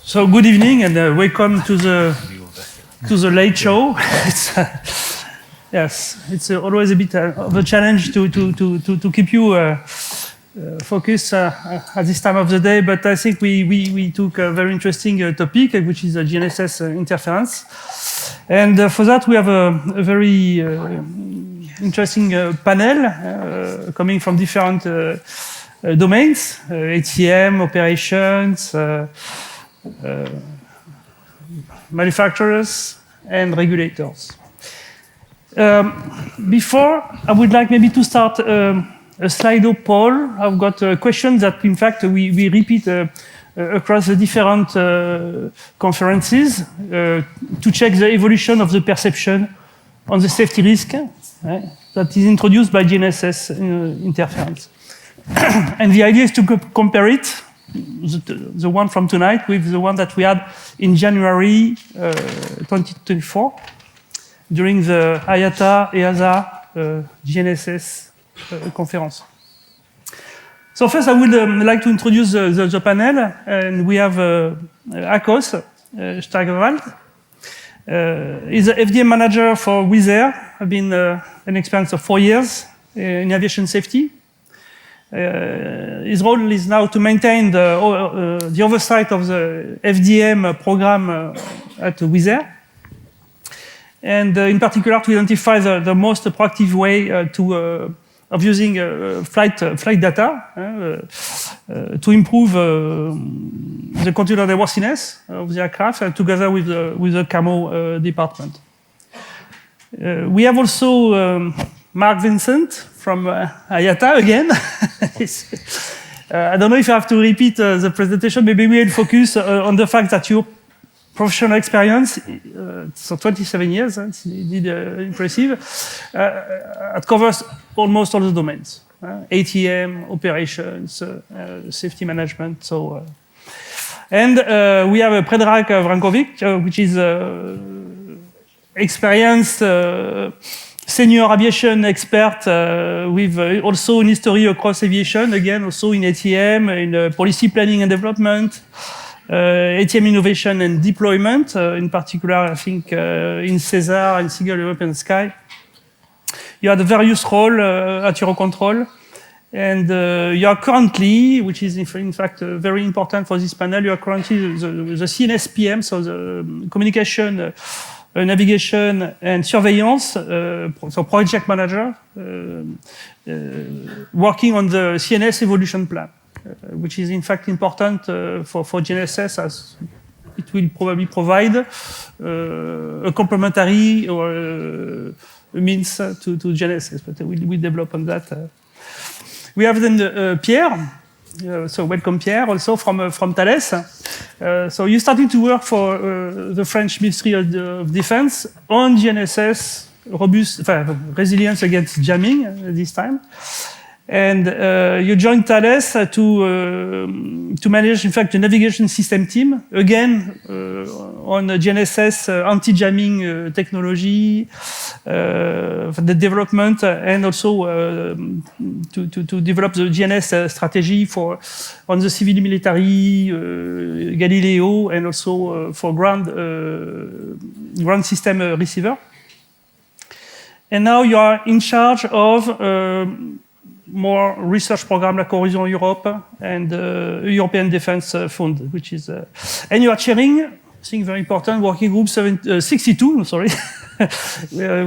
So good evening and welcome to the late show. It's always a bit of a challenge to keep you focused at this time of the day. But I think we took a very interesting topic, which is GNSS interference. And for that we have a very interesting panel coming from different domains: ATM, operations, manufacturers, and regulators. Before, I would like maybe to start a Slido poll. I've got a question that, in fact, we repeat across the different conferences to check the evolution of the perception on the safety risk that is introduced by GNSS interference. And the idea is to compare it, the one from tonight, with the one that we had in January 2024 during the IATA EASA GNSS conference. So first I would like to introduce the panel, and we have Akos Steigerwald. He's the FDM manager for Wizz Air. I've been an experience of 4 years in aviation safety. His role is now to maintain the oversight of the FDM program at Wizz Air, and in particular to identify the most proactive way of using flight data to improve the control airworthiness of the aircraft, together with the CAMO department. We have also Vincent from IATA again. I don't know if I have to repeat the presentation. Maybe we'll focus on the fact that your professional experience, so 27 years, it's indeed impressive. It covers almost all the domains: ATM, operations, safety management. So, and we have Predrag Vranjkovic, which is experienced senior aviation expert with also an history across aviation, again also in ATM, in policy planning and development, ATM innovation and deployment, in particular I think in CESAR and Single European Sky. You had various roles at EUROCONTROL, and you are currently, which is in fact very important for this panel, you are currently the CNS PM, so the communication, navigation and surveillance, so project manager, working on the CNS evolution plan, which is in fact important for GNSS, as it will probably provide a complementary or a means to GNSS, but we develop on that. We have then Pierre. So welcome, Pierre, also from Thales. So you started to work for the French Ministry of Defense on GNSS, resilience against jamming this time. And you joined Thales to manage, in fact, the navigation system team, again, on GNSS anti-jamming technology, the development, and also to develop the GNS strategy on the civil military, Galileo, and also for ground system receiver. And now you are in charge of more research program like Horizon Europe and European Defense Fund, which is, and you are chairing, I think very important, working group 62, sorry,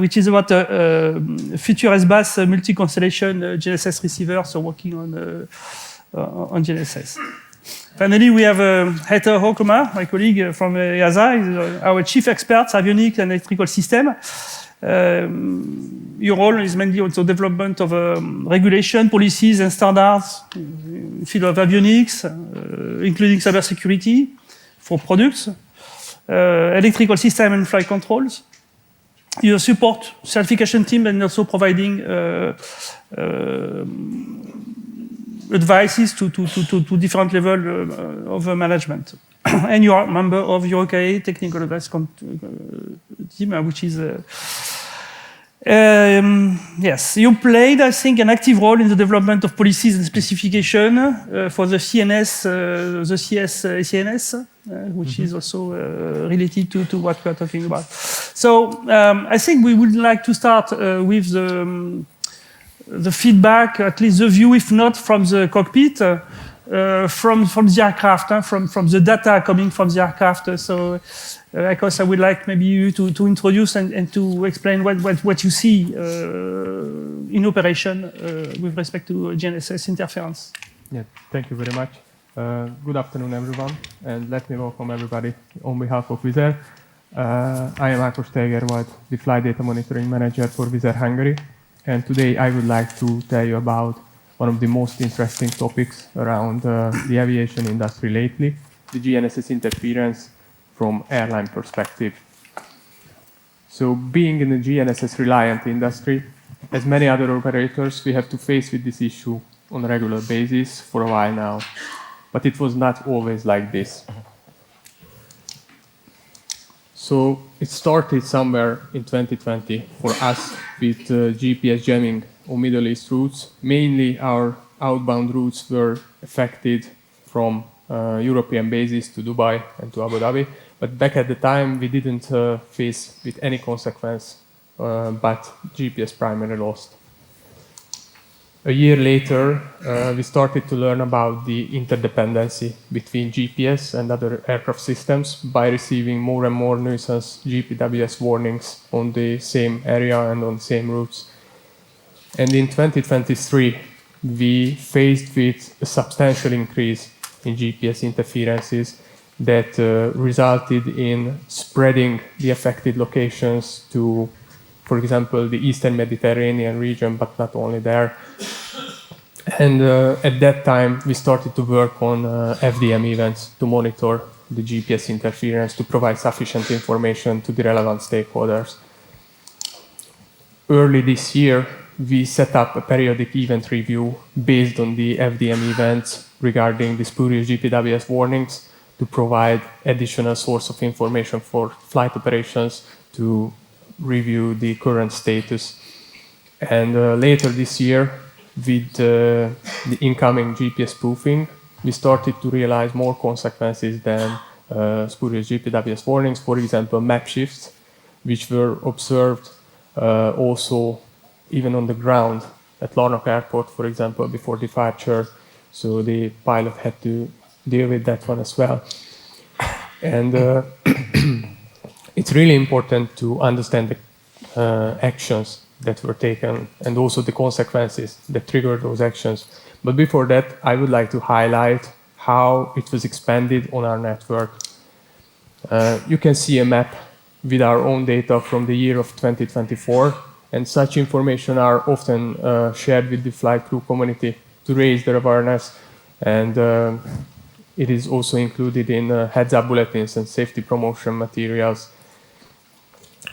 which is about future SBAS multi-constellation GNSS receiver, so working on GNSS. Finally, we have Hette Hoekema, my colleague from EASA, is our chief expert, avionics and electrical system. Your role is mainly also development of regulation, policies, and standards in the field of avionics, including cybersecurity for products, electrical system and flight controls. You support certification team and also providing advices to different levels of management. And you are a member of EUROCONTROL technical advice team, which is Yes, you played, I think, an active role in the development of policies and specification for the CNS, the CS CNS, which is also related to what we are talking about. So I think we would like to start with the feedback, at least the view, if not from the cockpit, from the aircraft, from the data coming from the aircraft. So, I would like maybe you to introduce and to explain what you see in operation with respect to GNSS interference. Yeah, thank you very much. Good afternoon, everyone, and let me welcome everybody on behalf of Wizz Air. I am Ákos Tejgerwald, the Flight Data Monitoring Manager for Wizz Air Hungary, and today I would like to tell you about one of the most interesting topics around the aviation industry lately, the GNSS interference from airline perspective. So being in the GNSS reliant industry, as many other operators, we have to face with this issue on a regular basis for a while now. But it was not always like this. So it started somewhere in 2020 for us with GPS jamming on Middle East routes. Mainly our outbound routes were affected from European bases to Dubai and to Abu Dhabi. But back at the time, we didn't face with any consequence, but GPS primary lost. A year later, we started to learn about the interdependency between GPS and other aircraft systems by receiving more and more nuisance GPWS warnings on the same area and on the same routes. And in 2023, we faced with a substantial increase in GPS interferences that resulted in spreading the affected locations to, for example, the Eastern Mediterranean region, but not only there. And at that time, we started to work on FDM events to monitor the GPS interference, to provide sufficient information to the relevant stakeholders. Early this year, we set up a periodic event review based on the FDM events regarding the spurious GPWS warnings to provide additional source of information for flight operations to review the current status. And later this year, with the incoming GPS spoofing, we started to realize more consequences than spurious GPWS warnings. For example, map shifts, which were observed also even on the ground at Larnaca Airport, for example, before departure. So the pilot had to deal with that one as well. And it's really important to understand the actions that were taken and also the consequences that triggered those actions. But before that, I would like to highlight how it was expanded on our network. You can see a map with our own data from the year of 2024, and such information are often shared with the flight crew community to raise their awareness, and it is also included in heads-up bulletins and safety promotion materials.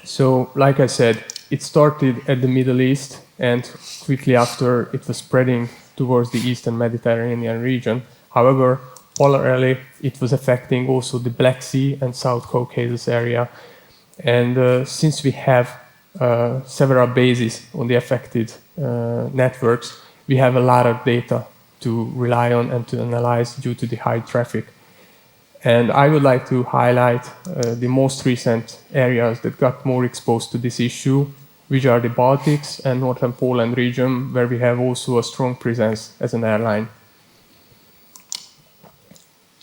So, like I said, it started at the Middle East, and quickly after it was spreading towards the Eastern Mediterranean region. However, parallelly, it was affecting also the Black Sea and South Caucasus area. And since we have several bases on the affected networks, we have a lot of data to rely on and to analyze due to the high traffic. And I would like to highlight the most recent areas that got more exposed to this issue, which are the Baltics and Northern Poland region, where we have also a strong presence as an airline.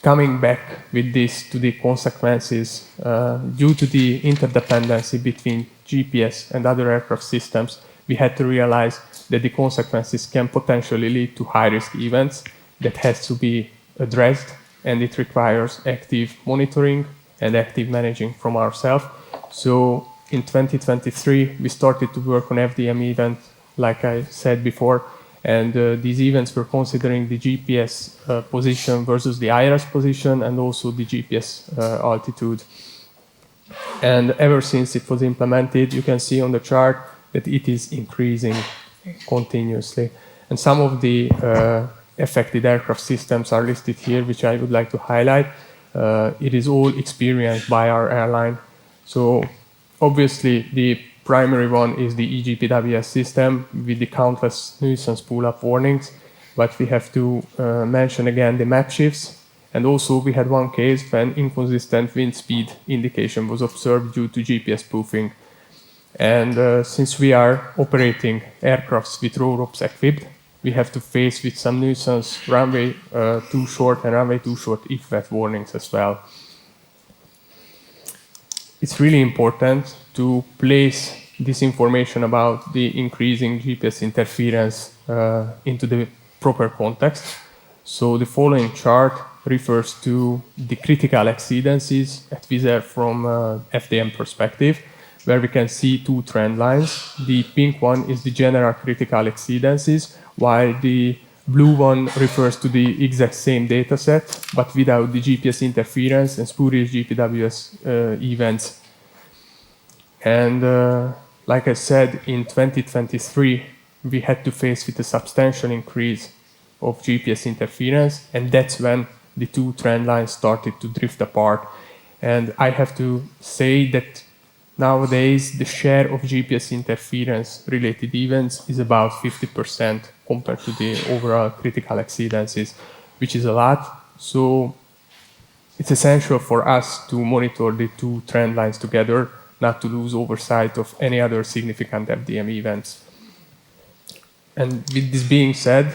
Coming back with this to the consequences, due to the interdependency between GPS and other aircraft systems, we had to realize that the consequences can potentially lead to high-risk events that has to be addressed, and it requires active monitoring and active managing from ourselves. So in 2023, we started to work on FDM events, like I said before, and these events were considering the GPS position versus the IRS position and also the GPS altitude. And ever since it was implemented, you can see on the chart that it is increasing continuously. And some of the affected aircraft systems are listed here, which I would like to highlight. It is all experienced by our airline. So obviously the primary one is the EGPWS system with the countless nuisance pull-up warnings, but we have to mention again the map shifts. And also we had one case when inconsistent wind speed indication was observed due to GPS spoofing. And since we are operating aircrafts with roll ropes equipped, we have to face with some nuisance runway too short and runway too short if wet warnings as well. It's really important to place this information about the increasing GPS interference into the proper context. So the following chart refers to the critical exceedances at Wizz Air from FDM perspective, where we can see two trend lines. The pink one is the general critical exceedances, while the blue one refers to the exact same data set, but without the GPS interference and spurious GPWS events. And like I said, in 2023, we had to face with a substantial increase of GPS interference, and that's when the two trend lines started to drift apart. And I have to say that nowadays, the share of GPS interference-related events is about 50% compared to the overall critical exceedances, which is a lot. So it's essential for us to monitor the two trend lines together, not to lose oversight of any other significant FDM events. And with this being said,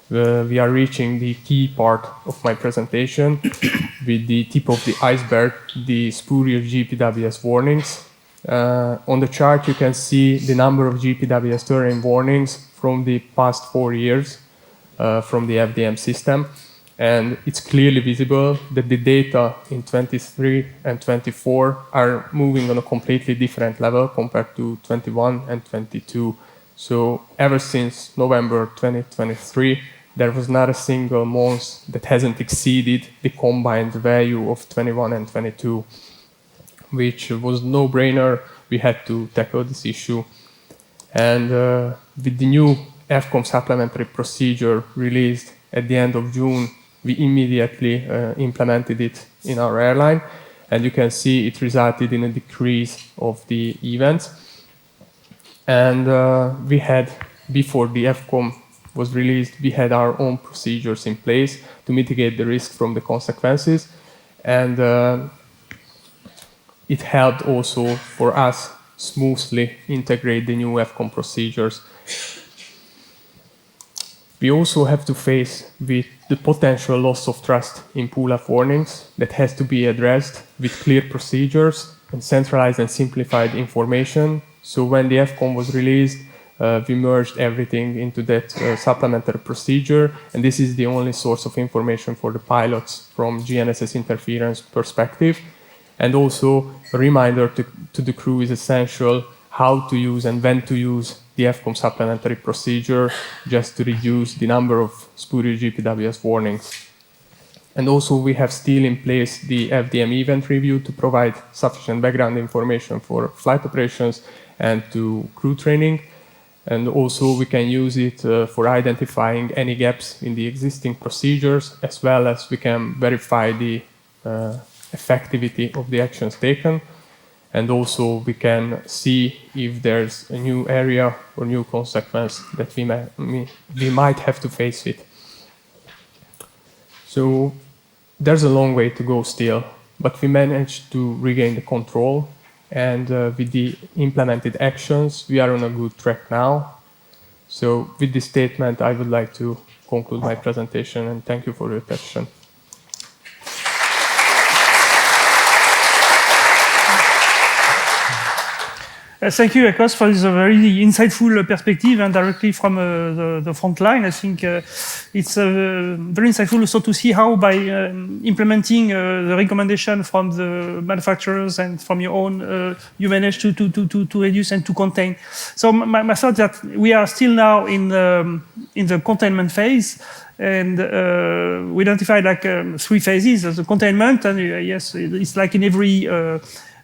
we are reaching the key part of my presentation with the tip of the iceberg, the spurious GPWS warnings. On the chart, you can see the number of GPWS terrain warnings from the past 4 years from the FDM system. And it's clearly visible that the data in 23 and 24 are moving on a completely different level compared to 21 and 22. So ever since November 2023, there was not a single month that hasn't exceeded the combined value of 21 and 22. Which was no-brainer. We had to tackle this issue. And with the new FCOM supplementary procedure released at the end of June, we immediately implemented it in our airline. And you can see it resulted in a decrease of the events. And we had, before the FCOM was released, we had our own procedures in place to mitigate the risk from the consequences. And it helped also for us smoothly integrate the new FCOM procedures. We also have to face with the potential loss of trust in pull-up warnings that has to be addressed with clear procedures and centralized and simplified information. So when the FCOM was released, we merged everything into that supplementary procedure, and this is the only source of information for the pilots from GNSS interference perspective. And also, a reminder to the crew is essential how to use and when to use the FCOM supplementary procedure just to reduce the number of spurious GPWS warnings. And also, we have still in place the FDM event review to provide sufficient background information for flight operations and to crew training. And also, we can use it for identifying any gaps in the existing procedures, as well as we can verify the effectivity of the actions taken. And also we can see if there's a new area or new consequence that we might have to face with. So there's a long way to go still, but we managed to regain the control. And with the implemented actions, we are on a good track now. So with this statement, I would like to conclude my presentation, and thank you for your attention. Thank you, Ekos, for this very insightful perspective and directly from the front line. I think it's very insightful also to see how by implementing the recommendation from the manufacturers and from your own, you manage to reduce and to contain. So my thought that we are still now in the containment phase. And we identified like 3 phases as the containment. And yes, it's like in every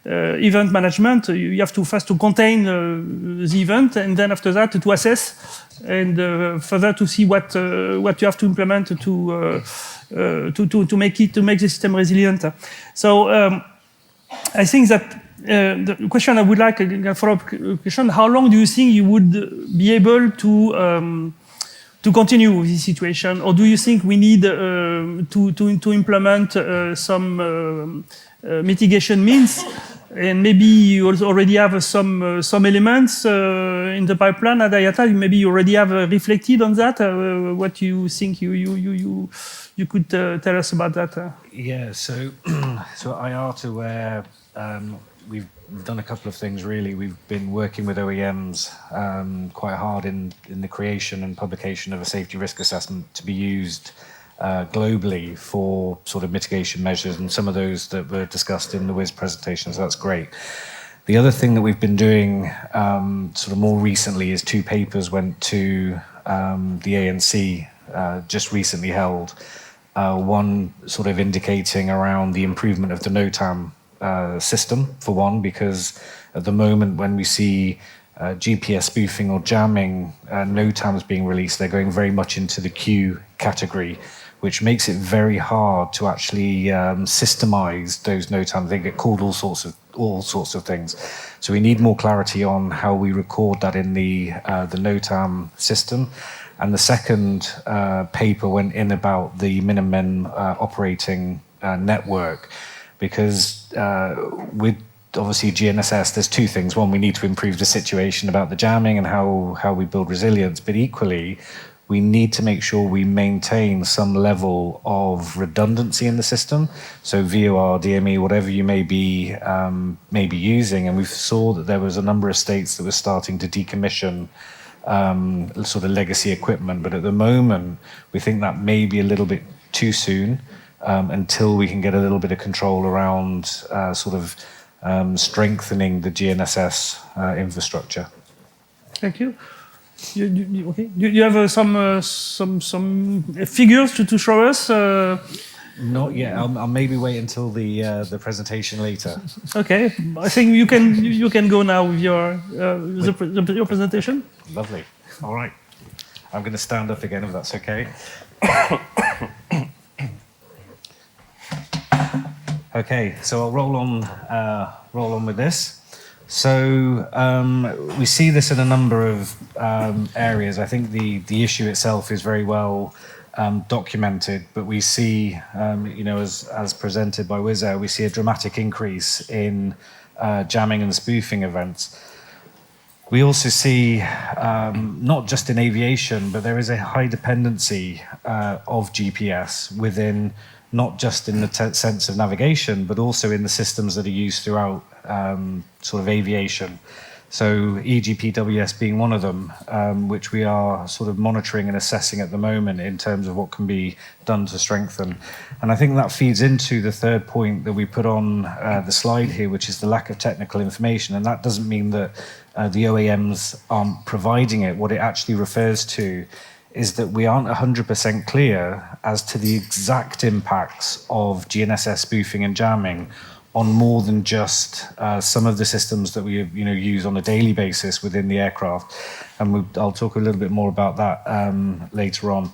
event management, you have to first to contain the event, and then after that to assess and further to see what you have to implement to make the system resilient. So I think that The question I would like, a follow-up question, how long do you think you would be able to continue with this situation? Or do you think we need to implement some mitigation means? And maybe you already have some elements in the pipeline at IATA. Maybe you already have reflected on that. What you think you could tell us about that? Yeah, so IATA, where we've done a couple of things really. We've been working with OEMs quite hard in the creation and publication of a safety risk assessment to be used globally for sort of mitigation measures, and some of those that were discussed in the WIS presentation, so that's great. The other thing that we've been doing sort of more recently is 2 papers went to the ANC, just recently held. One sort of indicating around the improvement of the NOTAM system, for one, because at the moment when we see GPS spoofing or jamming, NOTAMs being released, they're going very much into the Q category, which makes it very hard to actually systemize those NOTAMs. They get called all sorts of things. So we need more clarity on how we record that in the NOTAM system. And the second paper went in about the minimum operating network, because with obviously GNSS, there's 2 things. One, we need to improve the situation about the jamming and how we build resilience, but equally, we need to make sure we maintain some level of redundancy in the system. So VOR, DME, whatever you may be using, and we saw that there was a number of states that were starting to decommission sort of legacy equipment, but at the moment, we think that may be a little bit too soon until we can get a little bit of control around sort of strengthening the GNSS infrastructure. Thank you. Okay. You have some figures to show us? Not yet. I'll maybe wait until the presentation later. Okay. I think you can go now with your presentation. Lovely. All right. I'm going to stand up again if that's okay. Okay. So I'll roll on with this. So we see this in a number of areas. I think the issue itself is very well documented, but we see, as presented by Wizz Air, we see a dramatic increase in jamming and spoofing events. We also see, not just in aviation, but there is a high dependency of GPS within, not just in the sense of navigation, but also in the systems that are used throughout sort of aviation. So EGPWS being one of them, which we are sort of monitoring and assessing at the moment in terms of what can be done to strengthen. And I think that feeds into the third point that we put on the slide here, which is the lack of technical information. And that doesn't mean that the OEMs aren't providing it. What it actually refers to is that we aren't 100% clear as to the exact impacts of GNSS spoofing and jamming on more than just some of the systems that we use on a daily basis within the aircraft. And I'll talk a little bit more about that later on.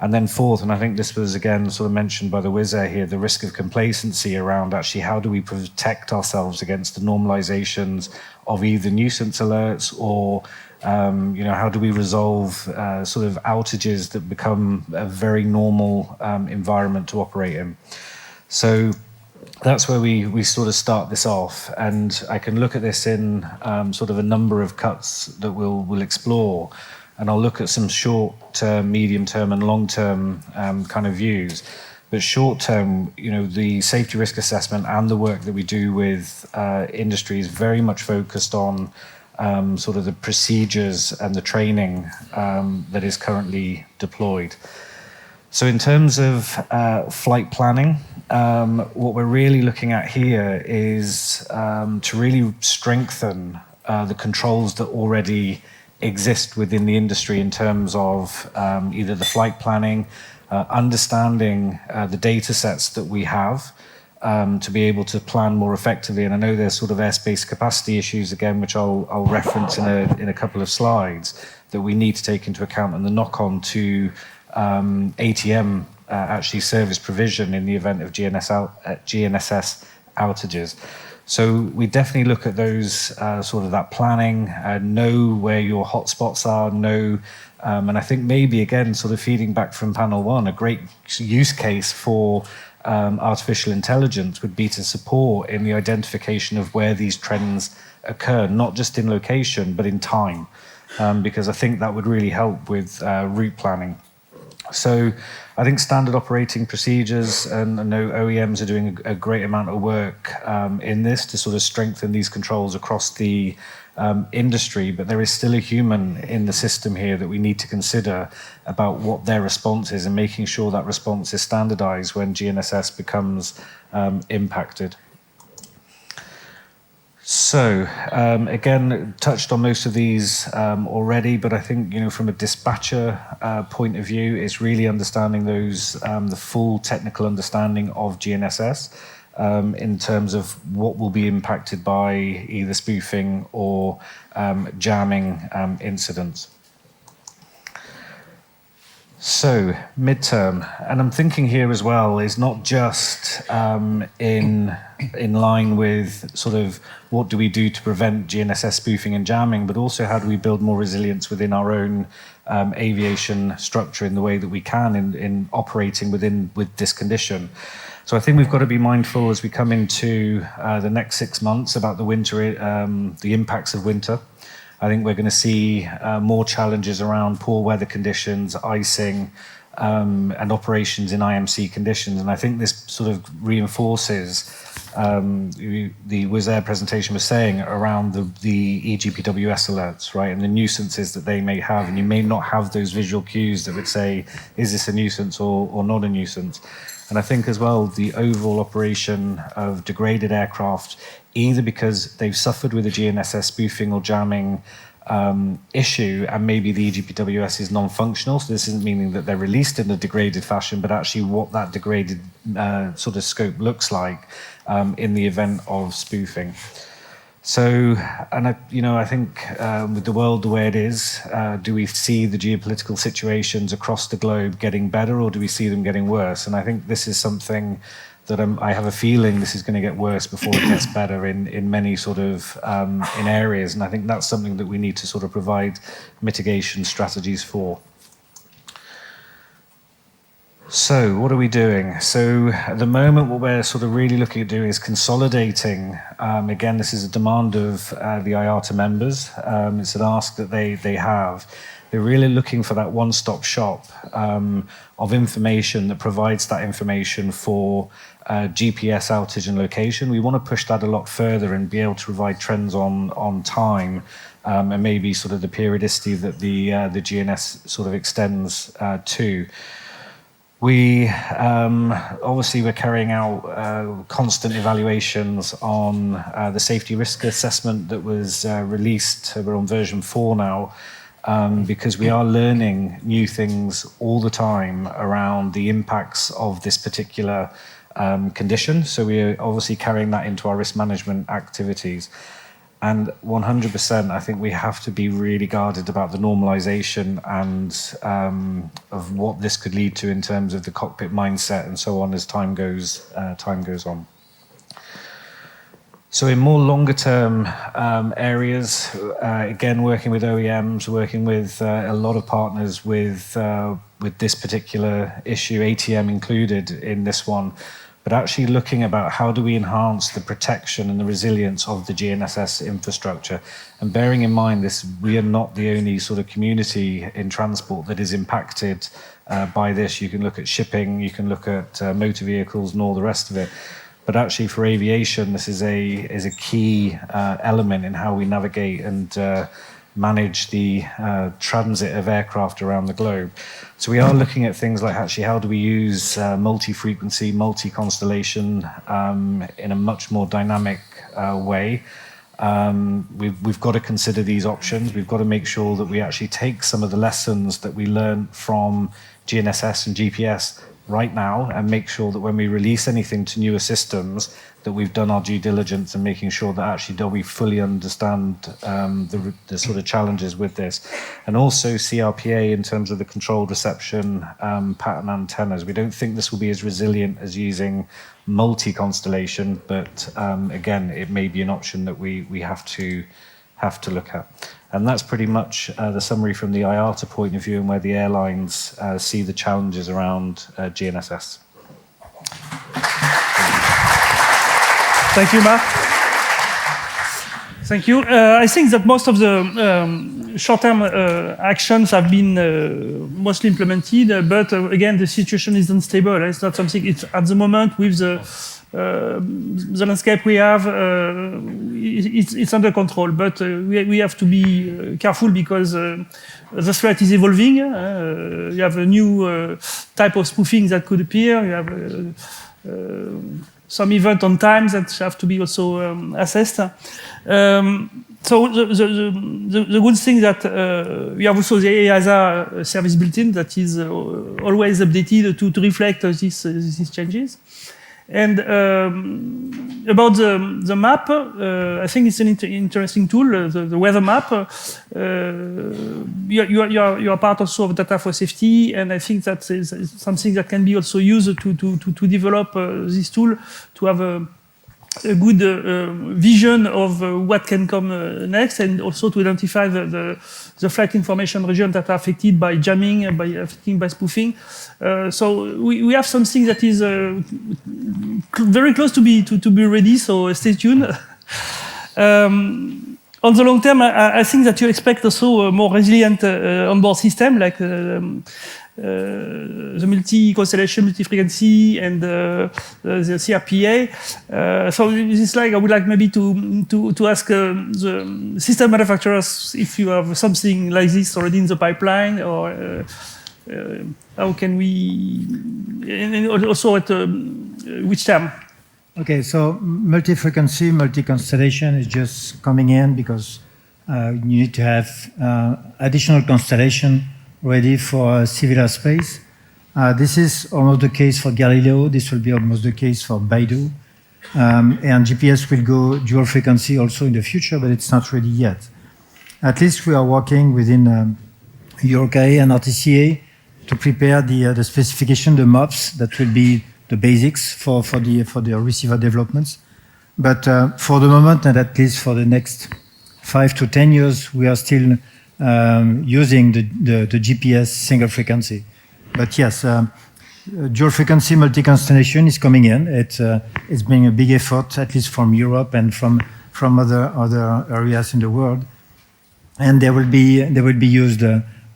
And then fourth, and I think this was again sort of mentioned by the Wizz Air here, the risk of complacency around actually how do we protect ourselves against the normalizations of either nuisance alerts or how do we resolve sort of outages that become a very normal environment to operate in. So that's where we sort of start this off, and I can look at this in sort of a number of cuts that we'll explore, and I'll look at some short-term, medium-term, and long-term kind of views. But short-term, the safety risk assessment and the work that we do with industry is very much focused on sort of the procedures and the training that is currently deployed. So in terms of flight planning, what we're really looking at here is to really strengthen the controls that already exist within the industry in terms of either the flight planning, understanding the data sets that we have to be able to plan more effectively. And I know there's sort of airspace capacity issues again, which I'll reference in a couple of slides, that we need to take into account, and the knock-on to ATM actually service provision in the event of GNSS outages. So we definitely look at those sort of that planning, know where your hotspots are, and I think maybe again, sort of feeding back from panel one, a great use case for artificial intelligence would be to support in the identification of where these trends occur, not just in location, but in time, because I think that would really help with route planning. So I think standard operating procedures, and I know OEMs are doing a great amount of work in this to sort of strengthen these controls across the industry, but there is still a human in the system here that we need to consider about what their response is and making sure that response is standardized when GNSS becomes impacted. So, again, touched on most of these already, but I think, from a dispatcher point of view, it's really understanding those, the full technical understanding of GNSS in terms of what will be impacted by either spoofing or jamming incidents. So, midterm, and I'm thinking here as well, is not just in line with sort of what do we do to prevent GNSS spoofing and jamming, but also how do we build more resilience within our own aviation structure in the way that we can in operating with this condition. So I think we've got to be mindful as we come into the next 6 months about the winter, the impacts of winter. I think we're going to see more challenges around poor weather conditions, icing, and operations in IMC conditions. And I think this sort of reinforces the Wizz Air presentation was saying around the EGPWS alerts, right, and the nuisances that they may have. And you may not have those visual cues that would say, is this a nuisance or not a nuisance? And I think as well, the overall operation of degraded aircraft, either because they've suffered with a GNSS spoofing or jamming issue, and maybe the EGPWS is non-functional, so this isn't meaning that they're released in a degraded fashion, but actually what that degraded sort of scope looks like in the event of spoofing. So, and I think with the world the way it is, do we see the geopolitical situations across the globe getting better, or do we see them getting worse? And I think this is something that I have a feeling this is going to get worse before it gets better in many sort of in areas. And I think that's something that we need to sort of provide mitigation strategies for. So what are we doing? So at the moment, what we're sort of really looking at doing is consolidating. Again, this is a demand of the IATA members. It's an ask that they have. They're really looking for that one-stop shop of information that provides that information for GPS outage and location. We want to push that a lot further and be able to provide trends on time and maybe sort of the periodicity that the GNS sort of extends to. We obviously we're carrying out constant evaluations on the safety risk assessment that was released. We're on version 4 now, because we are learning new things all the time around the impacts of this particular condition. So we're obviously carrying that into our risk management activities. And 100%, I think we have to be really guarded about the normalization and of what this could lead to in terms of the cockpit mindset and so on as time goes on. So in more longer term areas, again, working with OEMs, working with a lot of partners with this particular issue, ATM included in this one, but actually looking about how do we enhance the protection and the resilience of the GNSS infrastructure. And bearing in mind this, we are not the only sort of community in transport that is impacted by this. You can look at shipping, you can look at motor vehicles and all the rest of it. But actually for aviation, this is a key element in how we navigate and manage the transit of aircraft around the globe. So we are looking at things like actually how do we use multi-frequency, multi-constellation in a much more dynamic way. We've got to consider these options. We've got to make sure that we actually take some of the lessons that we learned from GNSS and GPS, right now and make sure that when we release anything to newer systems, that we've done our due diligence and making sure that actually we fully understand the sort of challenges with this. And also CRPA in terms of the controlled reception pattern antennas. We don't think this will be as resilient as using multi-constellation, but again, it may be an option that we have to look at. And that's pretty much the summary from the IATA point of view and where the airlines see the challenges around GNSS. Thank you, Mark. Thank you. I think that most of the short-term actions have been mostly implemented, but again, the situation is unstable. It's not something. It's at the moment with the landscape we have, it's under control, but we have to be careful because the threat is evolving. You have a new type of spoofing that could appear. You have some event on time that have to be also assessed. So the good thing that we have also the EASA service built in that is always updated to reflect these changes. And about the map, I think it's an interesting tool, the weather map. You are part also of data for safety, and I think that is something that can be also used to develop this tool to have a good vision of what can come next, and also to identify the flight information regions that are affected by jamming, by spoofing. So we have something that is very close to be ready. So stay tuned. On the long term, I think that you expect also a more resilient onboard system, like the multi-constellation, multi-frequency, and the CRPA. So this is like I would like maybe to ask the system manufacturers if you have something like this already in the pipeline, or how can we, and also at which term? Okay, so multi-frequency, multi-constellation is just coming in because you need to have additional constellation ready for civil airspace. This is almost the case for Galileo. This will be almost the case for Beidou. And GPS will go dual frequency also in the future, but it's not ready yet. At least we are working within EUROCONTROL and RTCA to prepare the specification, the MOPS, that will be the basics for the receiver developments. But for the moment, and at least for the next 5 to 10 years, we are still using the GPS single frequency. But yes, dual frequency multi-constellation is coming in. It's been a big effort, at least from Europe and from other areas in the world. And they will be used,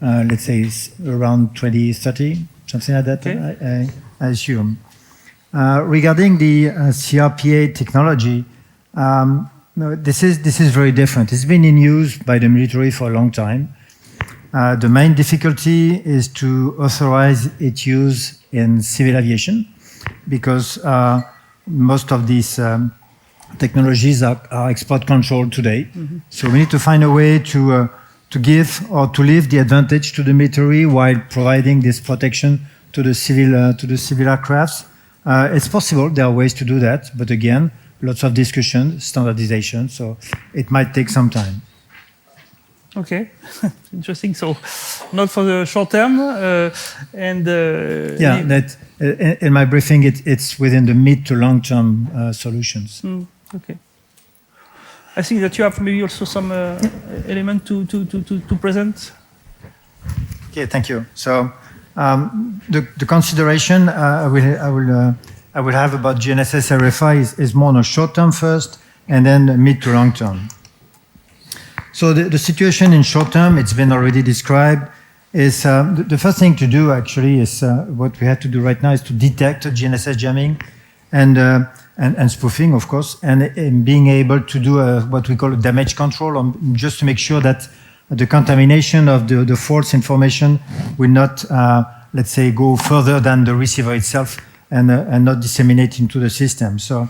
let's say, around 2030, something like that, okay. I assume. Regarding the CRPA technology, no, this is very different. It's been in use by the military for a long time. The main difficulty is to authorize its use in civil aviation because most of these technologies are export controlled today. Mm-hmm. So we need to find a way to give or to leave the advantage to the military while providing this protection to the civil aircrafts. It's possible. There are ways to do that, but again, lots of discussion, standardization. So it might take some time. Okay, interesting. So, not for the short term, and yeah, that in my briefing, it's within the mid to long term solutions. Okay. I think that you have maybe also some element to present. Okay, thank you. So. The consideration I will have about GNSS RFI is more on a short term first, and then mid to long term. So the situation in short term, it's been already described, is the first thing to do actually is what we have to do right now is to detect GNSS jamming and spoofing, of course, and being able to do what we call a damage control, just to make sure that the contamination of the false information will not, let's say, go further than the receiver itself and not disseminate into the system. So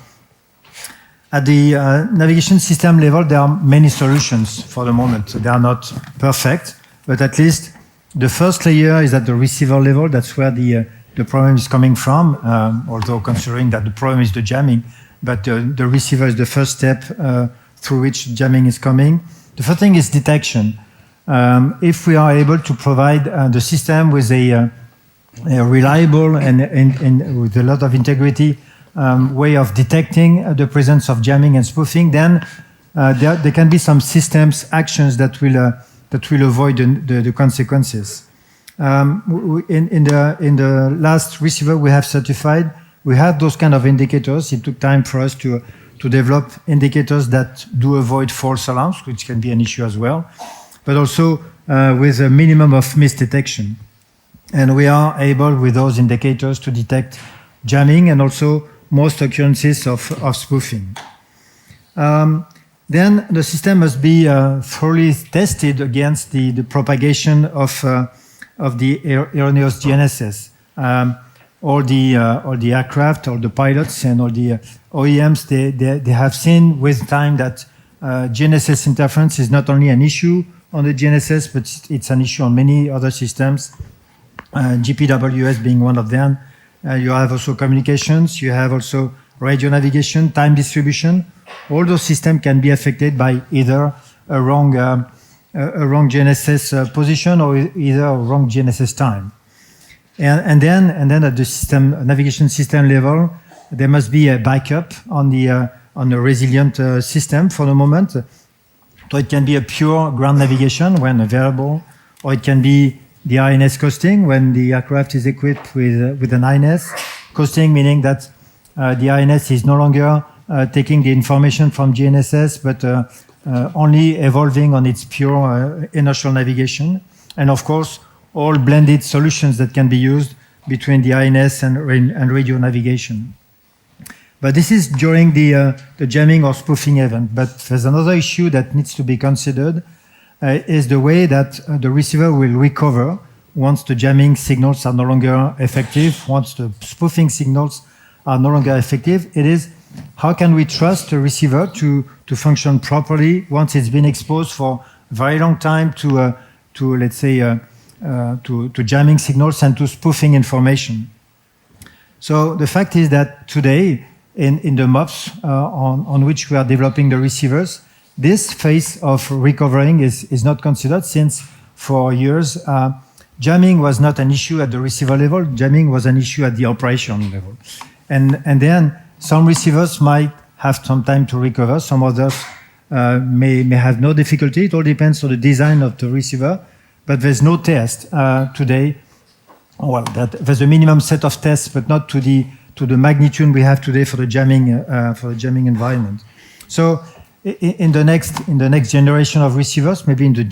at the navigation system level, there are many solutions for the moment. So they are not perfect, but at least the first layer is at the receiver level. That's where the the problem is coming from, although considering that the problem is the jamming, but the receiver is the first step through which jamming is coming. The first thing is detection. If we are able to provide the system with a reliable and with a lot of integrity way of detecting the presence of jamming and spoofing, then there can be some systems actions that will avoid the consequences. In the last receiver we have certified, we had those kind of indicators. It took time for us to develop indicators that do avoid false alarms, which can be an issue as well, but also with a minimum of misdetection. And we are able, with those indicators, to detect jamming and also most occurrences of spoofing. Then the system must be thoroughly tested against the propagation of the erroneous GNSS. All the aircraft, all the pilots, and all the OEMs, they have seen with time that GNSS interference is not only an issue on the GNSS, but it's an issue on many other systems, GPWS being one of them. You have also communications, you have also radio navigation, time distribution. All those systems can be affected by either a wrong GNSS position or either a wrong GNSS time. And then at the navigation system level, there must be a backup on the resilient system for the moment. So it can be a pure ground navigation when available, or it can be the INS coasting when the aircraft is equipped with an INS. Coasting meaning that the INS is no longer taking the information from GNSS, but only evolving on its pure inertial navigation. And of course, all blended solutions that can be used between the INS and radio navigation. But this is during the jamming or spoofing event. But there's another issue that needs to be considered, is the way that the receiver will recover once the jamming signals are no longer effective, once the spoofing signals are no longer effective. It is, how can we trust the receiver to function properly once it's been exposed for a very long time to let's say, to jamming signals and to spoofing information. So the fact is that today, in the MOPS on which we are developing the receivers, this phase of recovering is not considered, since for years, jamming was not an issue at the receiver level, jamming was an issue at the operation level. And then some receivers might have some time to recover, some others may have no difficulty. It all depends on the design of the receiver, but there's no test today. Well, there's a minimum set of tests, but not to the magnitude we have today for the jamming environment. So in the next generation of receivers, maybe in the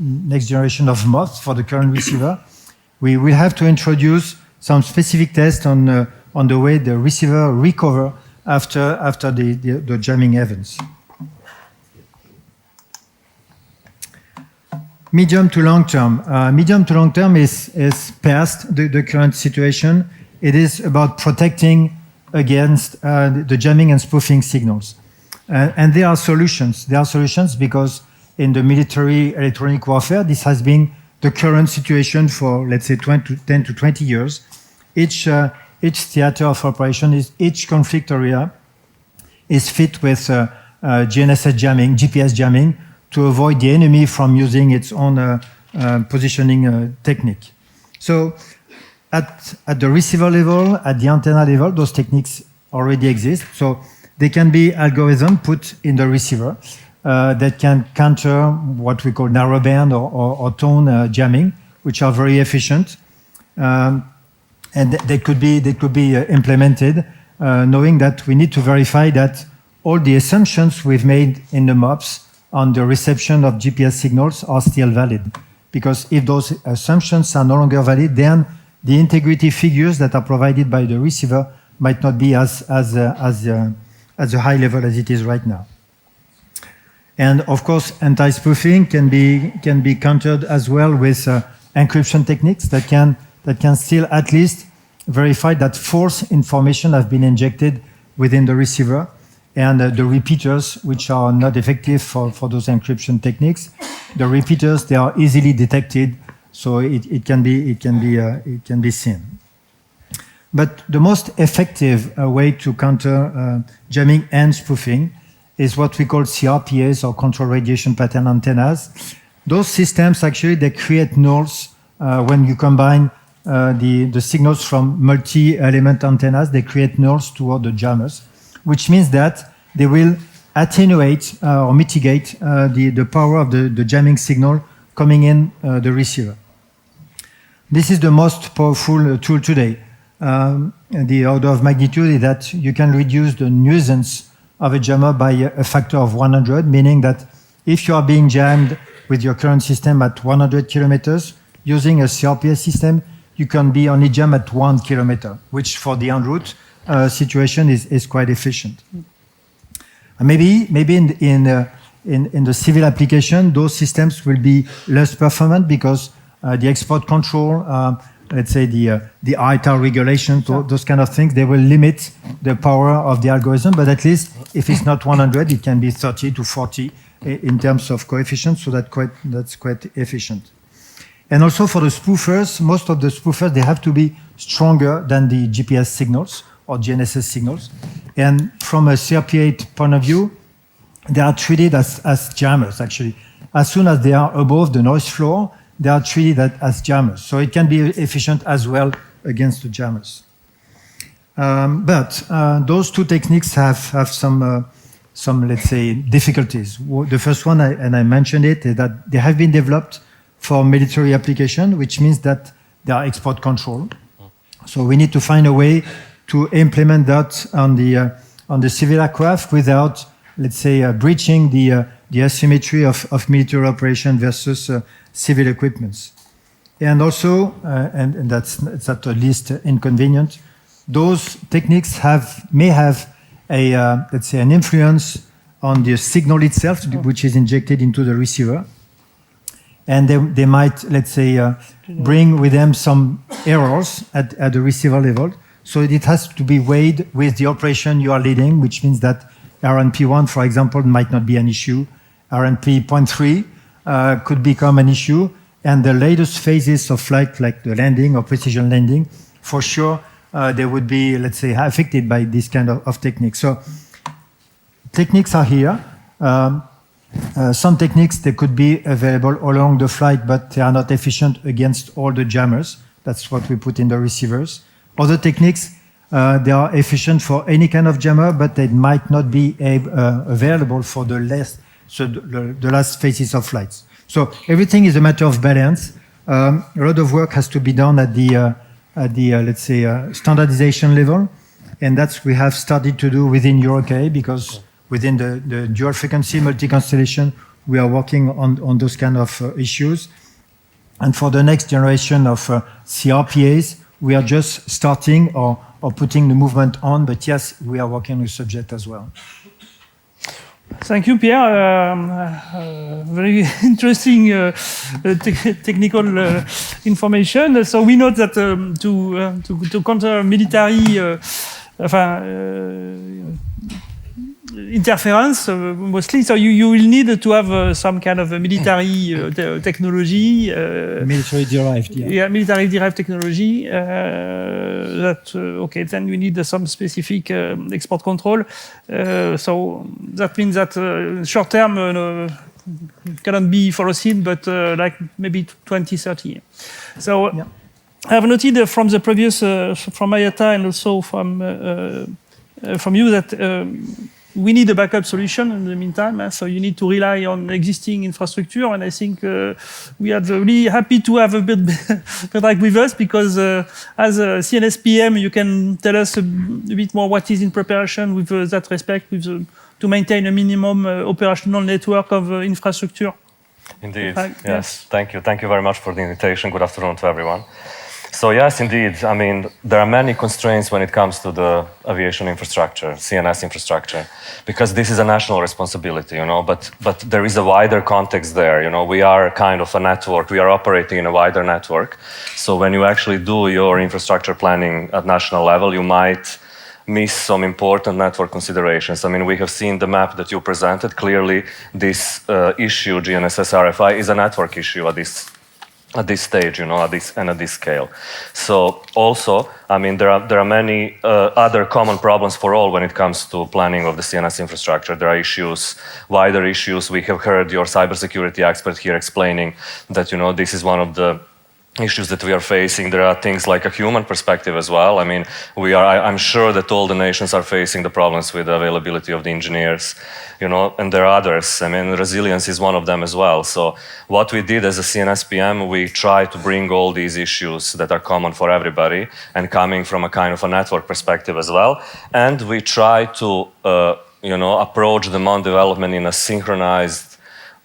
next generation of MOPS for the current receiver, we will have to introduce some specific tests on the way the receiver recover after the jamming events. Medium to long term. Medium to long term is past the current situation. It is about protecting against the jamming and spoofing signals. And there are solutions. There are solutions because in the military electronic warfare, this has been the current situation for, let's say, 10 to 20 years. Each theater of operation, each conflict area is fit with GNSS jamming, GPS jamming, to avoid the enemy from using its own positioning technique. So at the receiver level, at the antenna level, those techniques already exist. So they can be algorithms put in the receiver that can counter what we call narrowband or tone jamming, which are very efficient. And they could be implemented, knowing that we need to verify that all the assumptions we've made in the MOPS on the reception of GPS signals are still valid. Because if those assumptions are no longer valid, then the integrity figures that are provided by the receiver might not be as a high level as it is right now. And of course, anti-spoofing can be countered as well with encryption techniques that can still at least verify that false information has been injected within the receiver, and the repeaters, which are not effective for those encryption techniques. The repeaters, they are easily detected, so it can be seen. But the most effective way to counter jamming and spoofing is what we call CRPAs, or control radiation pattern antennas. Those systems actually, they create nulls when you combine the signals from multi-element antennas. They create nulls toward the jammers, which means that they will attenuate or mitigate the power of the jamming signal coming in the receiver. This is the most powerful tool today. The order of magnitude is that you can reduce the nuisance of a jammer by a factor of 100, meaning that if you are being jammed with your current system at 100 kilometers, using a CRPS system, you can be only jammed at 1 kilometer, which for the en route situation is quite efficient. Maybe in the civil application, those systems will be less performant because the export control, let's say the IATA regulation, those kind of things, they will limit the power of the algorithm. But at least if it's not 100, it can be 30 to 40 in terms of coefficient. So that's quite efficient. And also for the spoofers, most of the spoofers, they have to be stronger than the GPS signals or GNSS signals. And from a CRP8 point of view, they are treated as jammers, actually. As soon as they are above the noise floor, they are treated as jammers. So it can be efficient as well against the jammers. But those two techniques have some, let's say, difficulties. The first one, and I mentioned it, is that they have been developed for military application, which means that they are export control. So we need to find a way to implement that on the civil aircraft without, let's say, breaching the asymmetry of military operation versus civil equipments. And also, and that's at the least inconvenient, those techniques may have a, let's say, an influence on the signal itself, which is injected into the receiver. And they might, let's say, bring with them some errors at the receiver level. So it has to be weighed with the operation you are leading, which means that RNP1, for example, might not be an issue. RNP.3 could become an issue. And the latest phases of flight, like the landing or precision landing, for sure, they would be, let's say, affected by this kind of technique. So techniques are here. Some techniques, they could be available along the flight, but they are not efficient against all the jammers. That's what we put in the receivers. Other techniques, they are efficient for any kind of jammer, but they might not be available for the last phases of flights. So everything is a matter of balance. A lot of work has to be done at the let's say, standardization level, and that's we have started to do within EUROCONTROL, because within the dual frequency multi-constellation, we are working on those kind of issues. And for the next generation of CRPAs, we are just starting or putting the movement on, but yes, we are working on the subject as well. Thank you, Pierre. Very interesting technical information. So we know that to counter military interference, mostly, so you will need to have some kind of a military technology. Military-derived, yeah. Yeah, military-derived technology. Okay, then we need some specific export control. So that means that short term cannot be foreseen, but like maybe 2030. So yeah. I've noted from the previous, from IATA and also from you that we need a backup solution in the meantime. So you need to rely on existing infrastructure. And I think we are really happy to have a bit Predrag with us, because as a CNS PM, you can tell us a bit more what is in preparation with that respect, with to maintain a minimum operational network of infrastructure. Indeed, yes. Thank you. Thank you very much for the invitation. Good afternoon to everyone. So yes, indeed. I mean, there are many constraints when it comes to the aviation infrastructure, CNS infrastructure, because this is a national responsibility, but there is a wider context there. We are kind of a network. We are operating in a wider network. So when you actually do your infrastructure planning at national level, you might miss some important network considerations. I mean, we have seen the map that you presented. Clearly, this issue, GNSS RFI, is a network issue at at this stage, at this scale. So also, I mean, there are many other common problems for all when it comes to planning of the CNS infrastructure. There are issues, wider issues. We have heard your cybersecurity expert here explaining that, this is one of the issues that we are facing. There are things like a human perspective as well. I mean, I'm sure that all the nations are facing the problems with the availability of the engineers, and there are others. I mean, resilience is one of them as well. So what we did as a CNSPM, we tried to bring all these issues that are common for everybody and coming from a kind of a network perspective as well. And we try to, approach the MON development in a synchronized,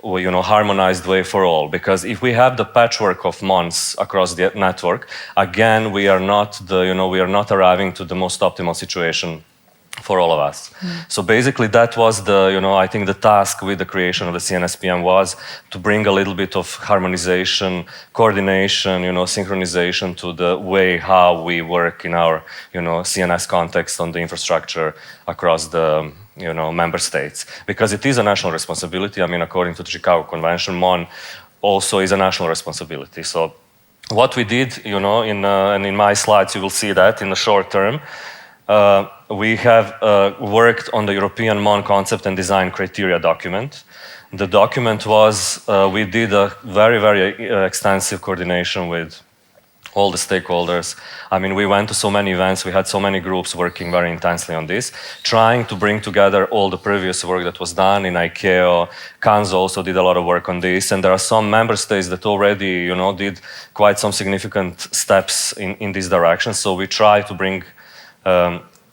harmonized way for all. Because if we have the patchwork of MONs across the network, again, we are not arriving to the most optimal situation for all of us. So basically that was I think the task with the creation of the CNSPM was to bring a little bit of harmonization, coordination, synchronization to the way how we work in our, CNS context on the infrastructure across the, member states. Because it is a national responsibility. I mean, according to the Chicago Convention, MON also is a national responsibility. So what we did, and in my slides you will see that in the short term, we have worked on the European MON concept and design criteria document. The document was, we did a very, very extensive coordination with all the stakeholders. I mean, we went to so many events, we had so many groups working very intensely on this, trying to bring together all the previous work that was done in ICAO. CANS also did a lot of work on this, and there are some member states that already, did quite some significant steps in this direction. So we try to bring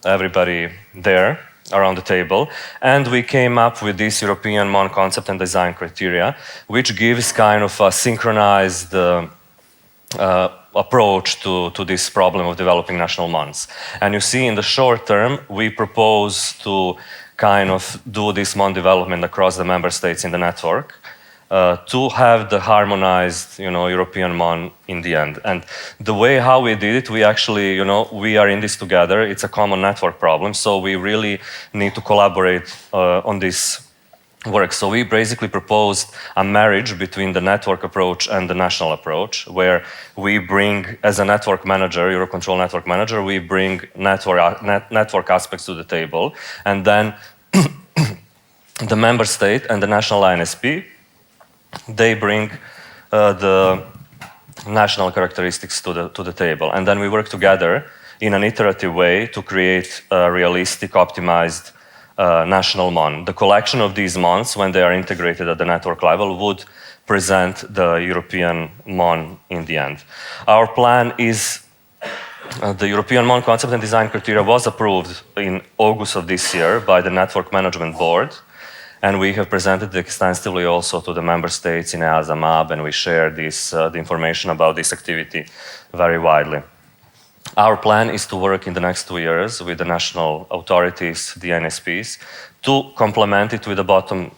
everybody there around the table, and we came up with this European MON concept and design criteria, which gives kind of a synchronized approach to this problem of developing national MONs. And you see in the short term, we propose to kind of do this MON development across the member states in the network, to have the harmonized, European MON in the end. And the way how we did it, we actually, we are in this together. It's a common network problem, so we really need to collaborate on this work. So we basically proposed a marriage between the network approach and the national approach, where we bring, as a network manager, EUROCONTROL network manager, we bring network aspects to the table, and then the member state and the national INSP, they bring the national characteristics to the table. And then we work together in an iterative way to create a realistic, optimized national MON. The collection of these MONs, when they are integrated at the network level, would present the European MON in the end. Our plan is, the European MON concept and design criteria was approved in August of this year by the Network Management Board, and we have presented extensively also to the member states in EASA MAB, and we share this, the information about this activity very widely. Our plan is to work in the next 2 years with the national authorities, the NSPs, to complement it with a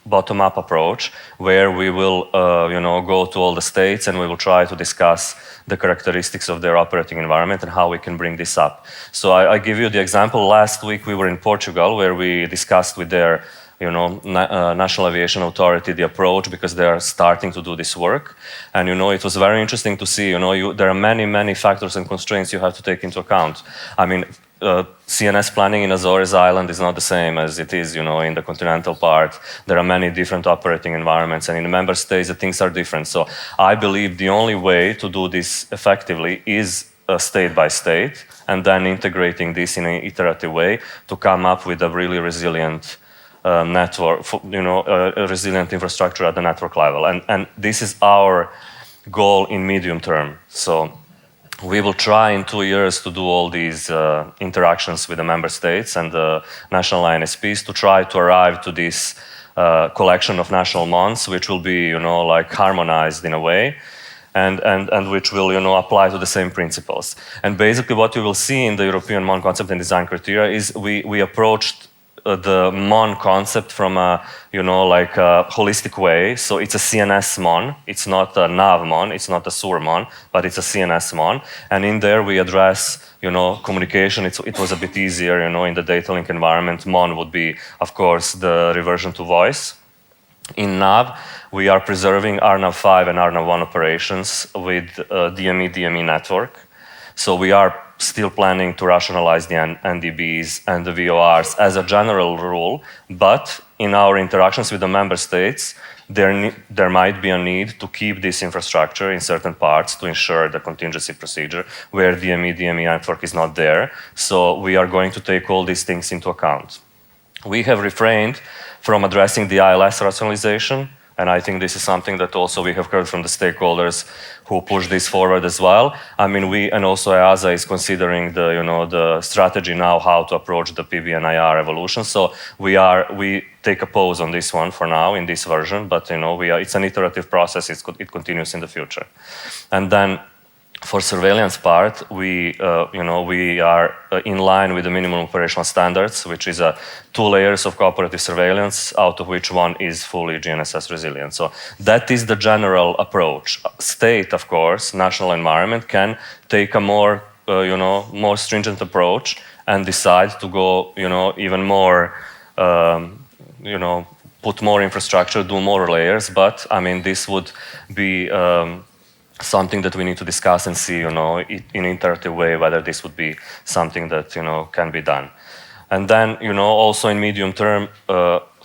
bottom-up approach, where we will, go to all the states and we will try to discuss the characteristics of their operating environment and how we can bring this up. So I give you the example. Last week we were in Portugal, where we discussed with their National Aviation Authority the approach, because they are starting to do this work. And it was very interesting to see, there are many, many factors and constraints you have to take into account. I mean, CNS planning in Azores Island is not the same as it is, in the continental part. There are many different operating environments, and in the member states, the things are different. So I believe the only way to do this effectively is state by state, and then integrating this in an iterative way to come up with a really resilient network, a resilient infrastructure at the network level. And this is our goal in medium term. So we will try in 2 years to do all these interactions with the member states and the national INSPs to try to arrive to this collection of national MONs, which will be, harmonized in a way, and which will, apply to the same principles. And basically what you will see in the European MON concept and design criteria is we approached the MON concept from a, a holistic way. So it's a CNS MON. It's not a NAV MON. It's not a SUR MON, but it's a CNS MON. And in there we address, communication. It was a bit easier, in the data link environment. MON would be, of course, the reversion to voice. In NAV, we are preserving RNAV5 and RNAV1 operations with DME network. So we are still planning to rationalize the NDBs and the VORs as a general rule, but in our interactions with the member states, there might be a need to keep this infrastructure in certain parts to ensure the contingency procedure where DME network is not there. So we are going to take all these things into account. We have refrained from addressing the ILS rationalization, and I think this is something that also we have heard from the stakeholders who push this forward as well. I mean, and also EASA is considering the strategy now how to approach the PBNIR evolution. So we take a pause on this one for now in this version, but it's an iterative process. It continues in the future, and then. For surveillance part, we are in line with the minimum operational standards, which is 2 layers of cooperative surveillance, out of which one is fully GNSS resilient. So that is the general approach. State, of course, national environment can take a more stringent approach and decide to go, even more, put more infrastructure, do more layers. But I mean, this would be. Something that we need to discuss and see, in an iterative way, whether this would be something that, can be done. And then, also in medium term,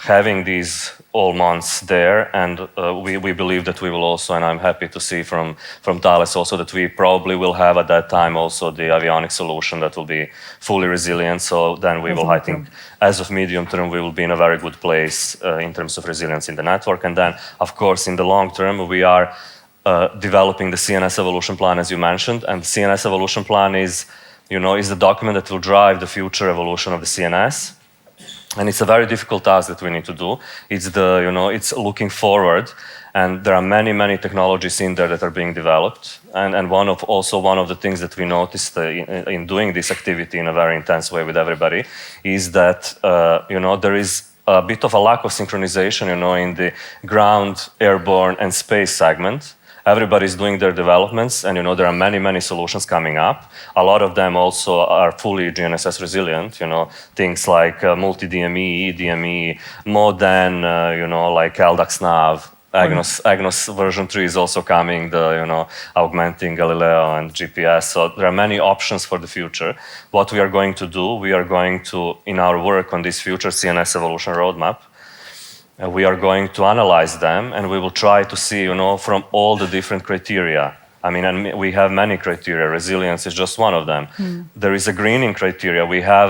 having these all months there, and we believe that we will also, and I'm happy to see from Thales also that we probably will have at that time also the Avionics solution that will be fully resilient. So then we will, I think, as of medium term, we will be in a very good place in terms of resilience in the network. And then, of course, in the long term, we are developing the CNS evolution plan, as you mentioned, and the CNS evolution plan is the document that will drive the future evolution of the CNS, and it's a very difficult task that we need to do. It's it's looking forward, and there are many technologies in there that are being developed, and one of the things that we noticed in doing this activity in a very intense way with everybody is that there is a bit of a lack of synchronization, in the ground, airborne, and space segment. Everybody's doing their developments, and there are many solutions coming up. A lot of them also are fully GNSS resilient. Things like multi-DME, DME, MODEN, like LDAX nav. Agnos version 3 is also coming, augmenting Galileo and GPS. So there are many options for the future. What we are going to do, we are going to, in our work on this future CNS evolution roadmap, we are going to analyze them, and we will try to see, from all the different criteria. I mean, and we have many criteria. Resilience is just one of them. There is a greening criteria. We have,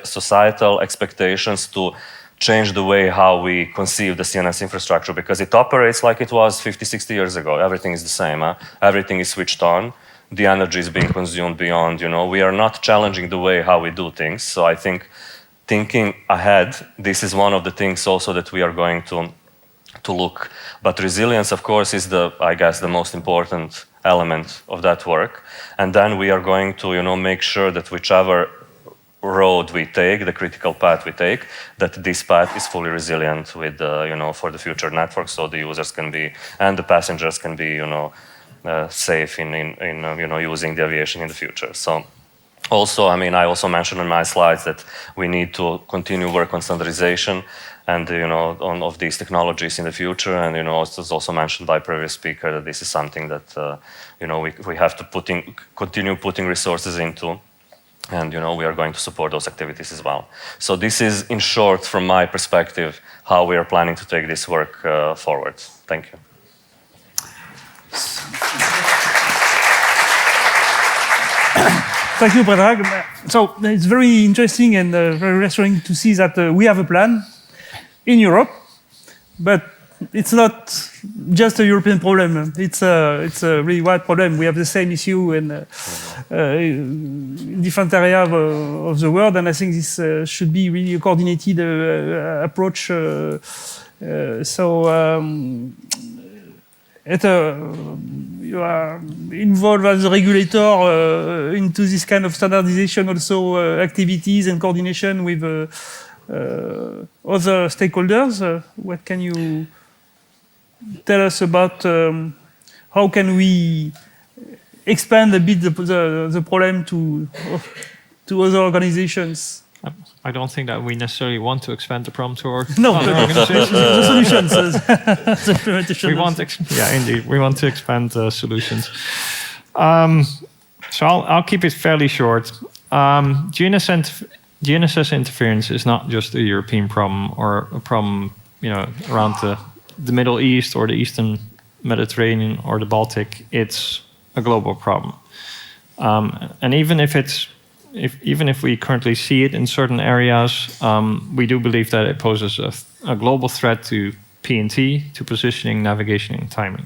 societal expectations to change the way how we conceive the CNS infrastructure, because it operates like it was 50, 60 years ago. Everything is the same. Everything is switched on. The energy is being consumed beyond, we are not challenging the way how we do things. So I think thinking ahead, this is one of the things also that we are going to look. But resilience, of course, is I guess, the most important element of that work. And then we are going to, make sure that whichever road we take, the critical path we take, that this path is fully resilient with, for the future network, so the users can be, and the passengers can be, safe in using the aviation in the future. So. Also, I mean, I also mentioned in my slides that we need to continue work on standardization and, of these technologies in the future. And, it was also mentioned by previous speaker that this is something that, we have to continue putting resources into. And, we are going to support those activities as well. So this is, in short, from my perspective, how we are planning to take this work forward. Thank you. Thank you, Predrag. So it's very interesting and very reassuring to see that we have a plan in Europe, but it's not just a European problem. It's a really wide problem. We have the same issue in different areas of the world, and I think this should be really a coordinated approach. You are involved as a regulator into this kind of standardization, also activities and coordination with other stakeholders. What can you tell us about how can we expand a bit the problem to other organizations? I don't think that we necessarily want to expand the problem to our No, other but organizations. the solutions, the implementation. Yeah, indeed, we want to expand solutions. So I'll keep it fairly short. GNSS interference is not just a European problem or a problem, around the Middle East or the Eastern Mediterranean or the Baltic. It's a global problem, and even if we currently see it in certain areas, we do believe that it poses a global threat to P&T, to positioning, navigation, and timing.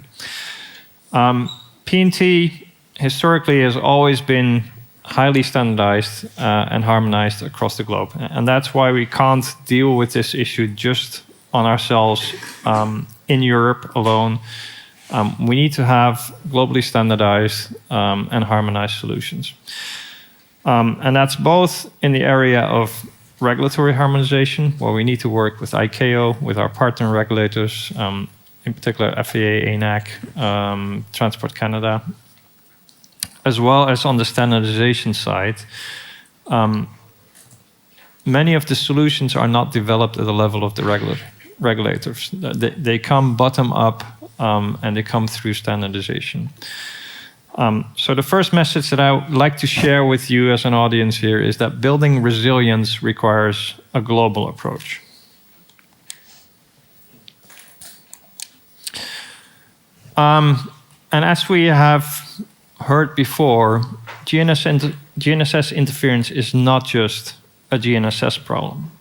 P&T historically has always been highly standardized and harmonized across the globe. And that's why we can't deal with this issue just on ourselves in Europe alone. We need to have globally standardized and harmonized solutions. And that's both in the area of regulatory harmonization, where we need to work with ICAO, with our partner regulators, in particular FAA, ANAC, Transport Canada, as well as on the standardization side. Many of the solutions are not developed at the level of the regulators. They come bottom up and they come through standardization. So the first message that I would like to share with you as an audience here is that building resilience requires a global approach. And as we have heard before, GNSS interference is not just a GNSS problem.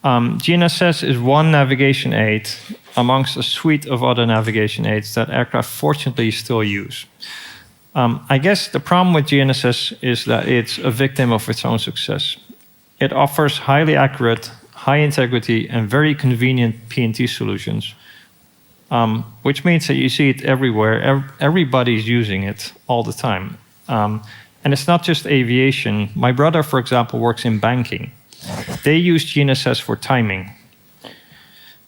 GNSS is one navigation aid amongst a suite of other navigation aids that aircraft fortunately still use. I guess the problem with GNSS is that it's a victim of its own success. It offers highly accurate, high integrity, and very convenient P&T solutions, which means that you see it everywhere. Everybody's using it all the time. And it's not just aviation. My brother, for example, works in banking. They use GNSS for timing.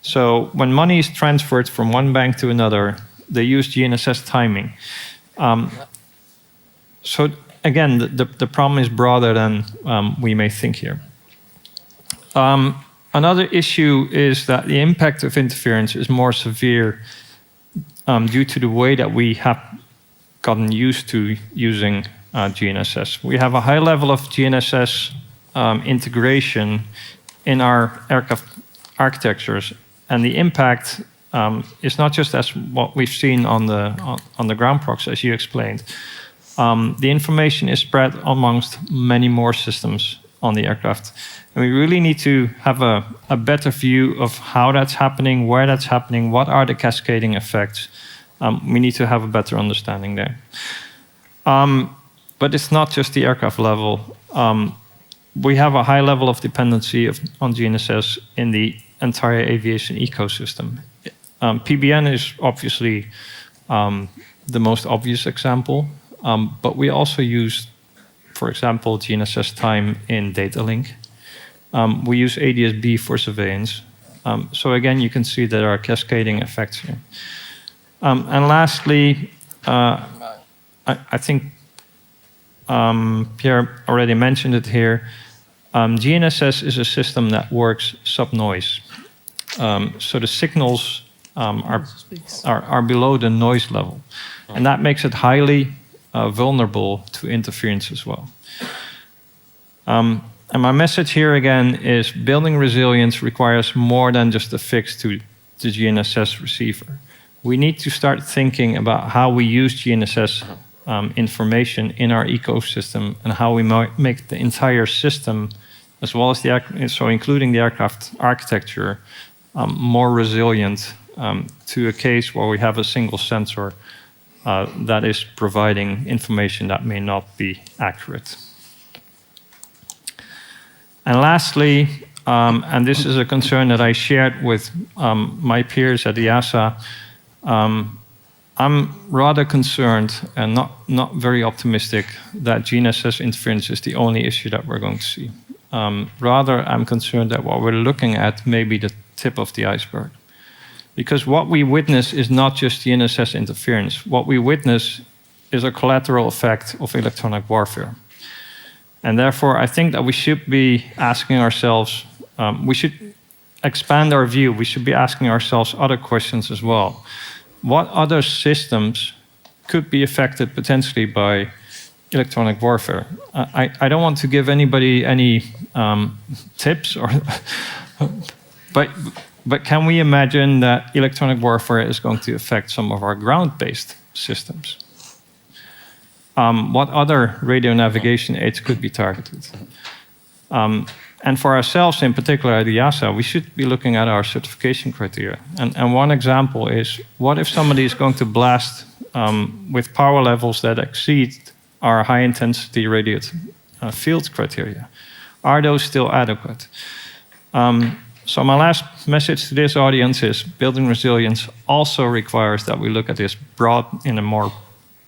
So when money is transferred from one bank to another, they use GNSS timing. So again, the problem is broader than we may think here. Another issue is that the impact of interference is more severe due to the way that we have gotten used to using GNSS. We have a high level of GNSS integration in our aircraft architectures, and the impact is not just as what we've seen on the ground prox, as you explained. The information is spread amongst many more systems on the aircraft. And we really need to have a better view of how that's happening, where that's happening, what are the cascading effects. We need to have a better understanding there. But it's not just the aircraft level. We have a high level of dependency on GNSS in the entire aviation ecosystem. PBN is obviously the most obvious example, but we also use, for example, GNSS time in data link. We use ADS-B for surveillance. So again, you can see there are cascading effects here. And lastly, I think Pierre already mentioned it here. GNSS is a system that works sub-noise. So the signals are below the noise level. And that makes it highly vulnerable to interference as well. And my message here again is building resilience requires more than just a fix to the GNSS receiver. We need to start thinking about how we use GNSS information in our ecosystem and how we make the entire system, as well as so including the aircraft architecture, more resilient to a case where we have a single sensor that is providing information that may not be accurate. And lastly, and this is a concern that I shared with my peers at EASA, I'm rather concerned and not very optimistic that GNSS interference is the only issue that we're going to see. Rather, I'm concerned that what we're looking at may be the tip of the iceberg. Because what we witness is not just GNSS interference. What we witness is a collateral effect of electronic warfare. And therefore, I think that we should be asking ourselves, we should expand our view. We should be asking ourselves other questions as well. What other systems could be affected potentially by electronic warfare? I don't want to give anybody any tips, or but can we imagine that electronic warfare is going to affect some of our ground-based systems? What other radio navigation aids could be targeted? And for ourselves in particular at EASA, we should be looking at our certification criteria. And one example is, what if somebody is going to blast with power levels that exceed our high-intensity radio field criteria? Are those still adequate? So my last message to this audience is, building resilience also requires that we look at this in a more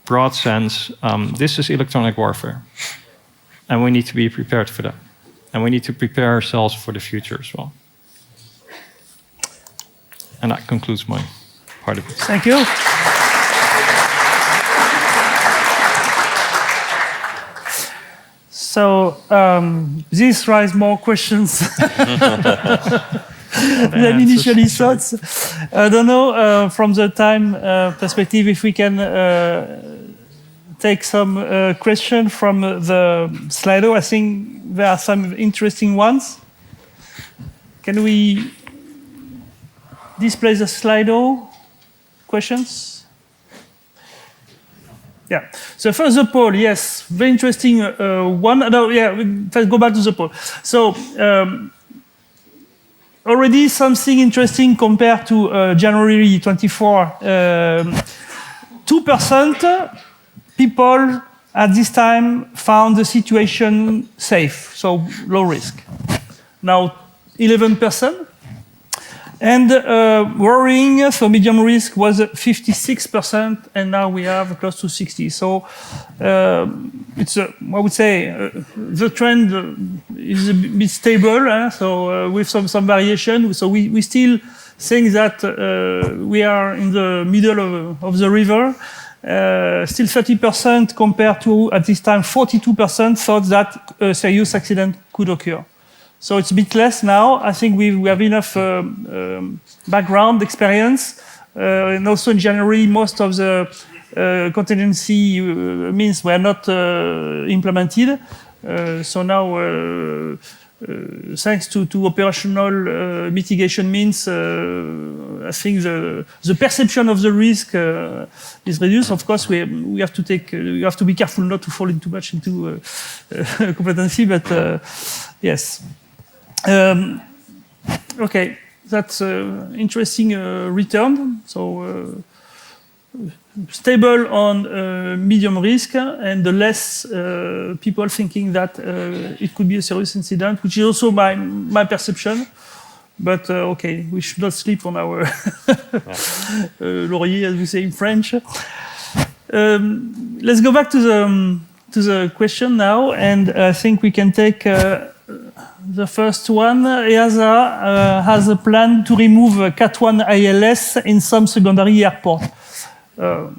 broad sense. This is electronic warfare, and we need to be prepared for that. And we need to prepare ourselves for the future as well. And that concludes my part of it. Thank you. So this raises more questions than initially thought. I don't know, from the time perspective, if we can take some question from the Slido. I think there are some interesting ones. Can we display the Slido questions? Yeah. So first the poll, yes, very interesting one. No, yeah, let's go back to the poll. So already something interesting compared to January 24. 2% people at this time found the situation safe, so low risk. Now 11%. And worrying, so medium risk was 56%, and now we have close to 60. So it's, I would say, the trend is a bit stable, so with some variation. So we still think that we are in the middle of the river. Still 30% compared to, at this time, 42% thought that a serious accident could occur. So it's a bit less now. I think we have enough background experience. And also in January, most of the contingency means were not implemented. So now, thanks to operational mitigation means, I think the perception of the risk is reduced. Of course, we have to be careful not to fall too much into competency, but yes. Okay, that's interesting return. So stable on medium risk, and the less people thinking that it could be a serious incident, which is also my perception. But okay, we should not sleep on our laurier, as we say in French. Let's go back to the question now, and I think we can take the first one. EASA has a plan to remove Cat 1 ILS in some secondary airport.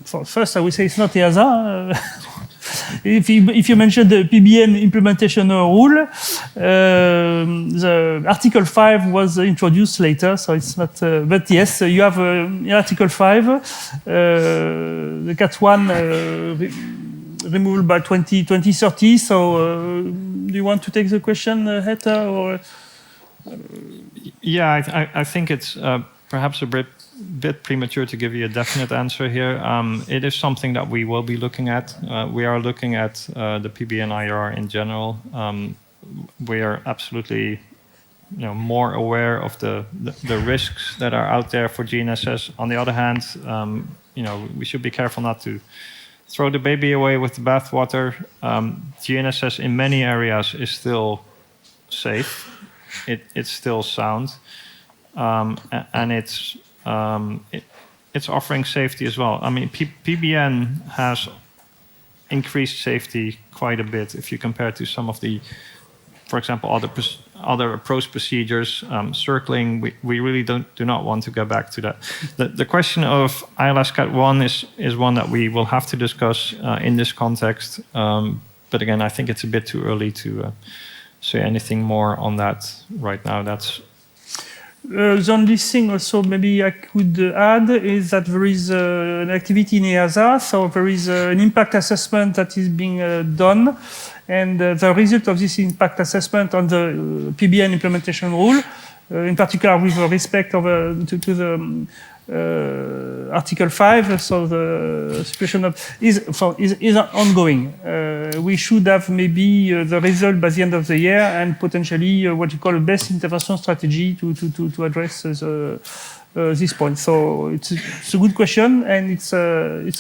So first, I would say it's not EASA. If you mention the PBN implementation rule, the Article 5 was introduced later, so it's not. But yes, you have in Article 5 the Cat 1 removal by 2030. So, do you want to take the question, Hette? Or yeah, I think it's perhaps a bit premature to give you a definite answer here. It is something that we will be looking at. We are looking at the PBN IR in general. We are absolutely, more aware of the risks that are out there for GNSS. On the other hand, we should be careful not to throw the baby away with the bathwater. GNSS in many areas is still safe. It's still sound, and it's offering safety as well. I mean, PBN has increased safety quite a bit if you compare to some of the, for example, other approach procedures. Circling, we really do not want to go back to that. The question of ILS Cat 1 is one that we will have to discuss in this context. but again, I think it's a bit too early to say anything more on that right now. That's the only thing also maybe I could add is that there is an activity in EASA, so there is an impact assessment that is being done, and the result of this impact assessment on the PBN implementation rule, in particular with respect of, to the Article 5, so the situation of is ongoing. We should have maybe the result by the end of the year, and potentially what you call a best intervention strategy to address this point. So it's a good question, and it's